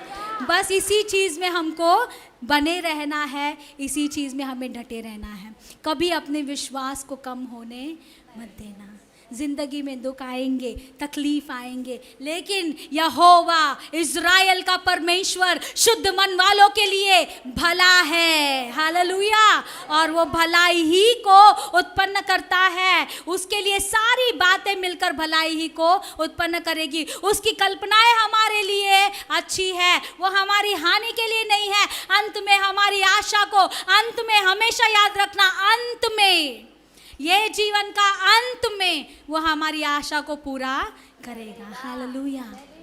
Speaker 1: बस इसी चीज में हमको बने रहना है, इसी चीज में हमें डटे रहना है। कभी अपने विश्वास को कम होने मत देना। जिंदगी में दुख आएंगे, तकलीफ आएंगे, लेकिन यहोवा इज़राइल का परमेश्वर शुद्ध मन वालों के लिए भला है। हालेलुया। और वो भलाई ही को उत्पन्न करता है। उसके लिए सारी बातें मिलकर भलाई ही को उत्पन्न करेगी। उसकी कल्पनाएं हमारे लिए अच्छी है, वो हमारी हानि के लिए नहीं है। अंत में हमारी आशा को, अंत में हमेशा याद रखना, अंत में ये जीवन का अंत में वो हमारी आशा को पूरा करेगा। हालेलुया।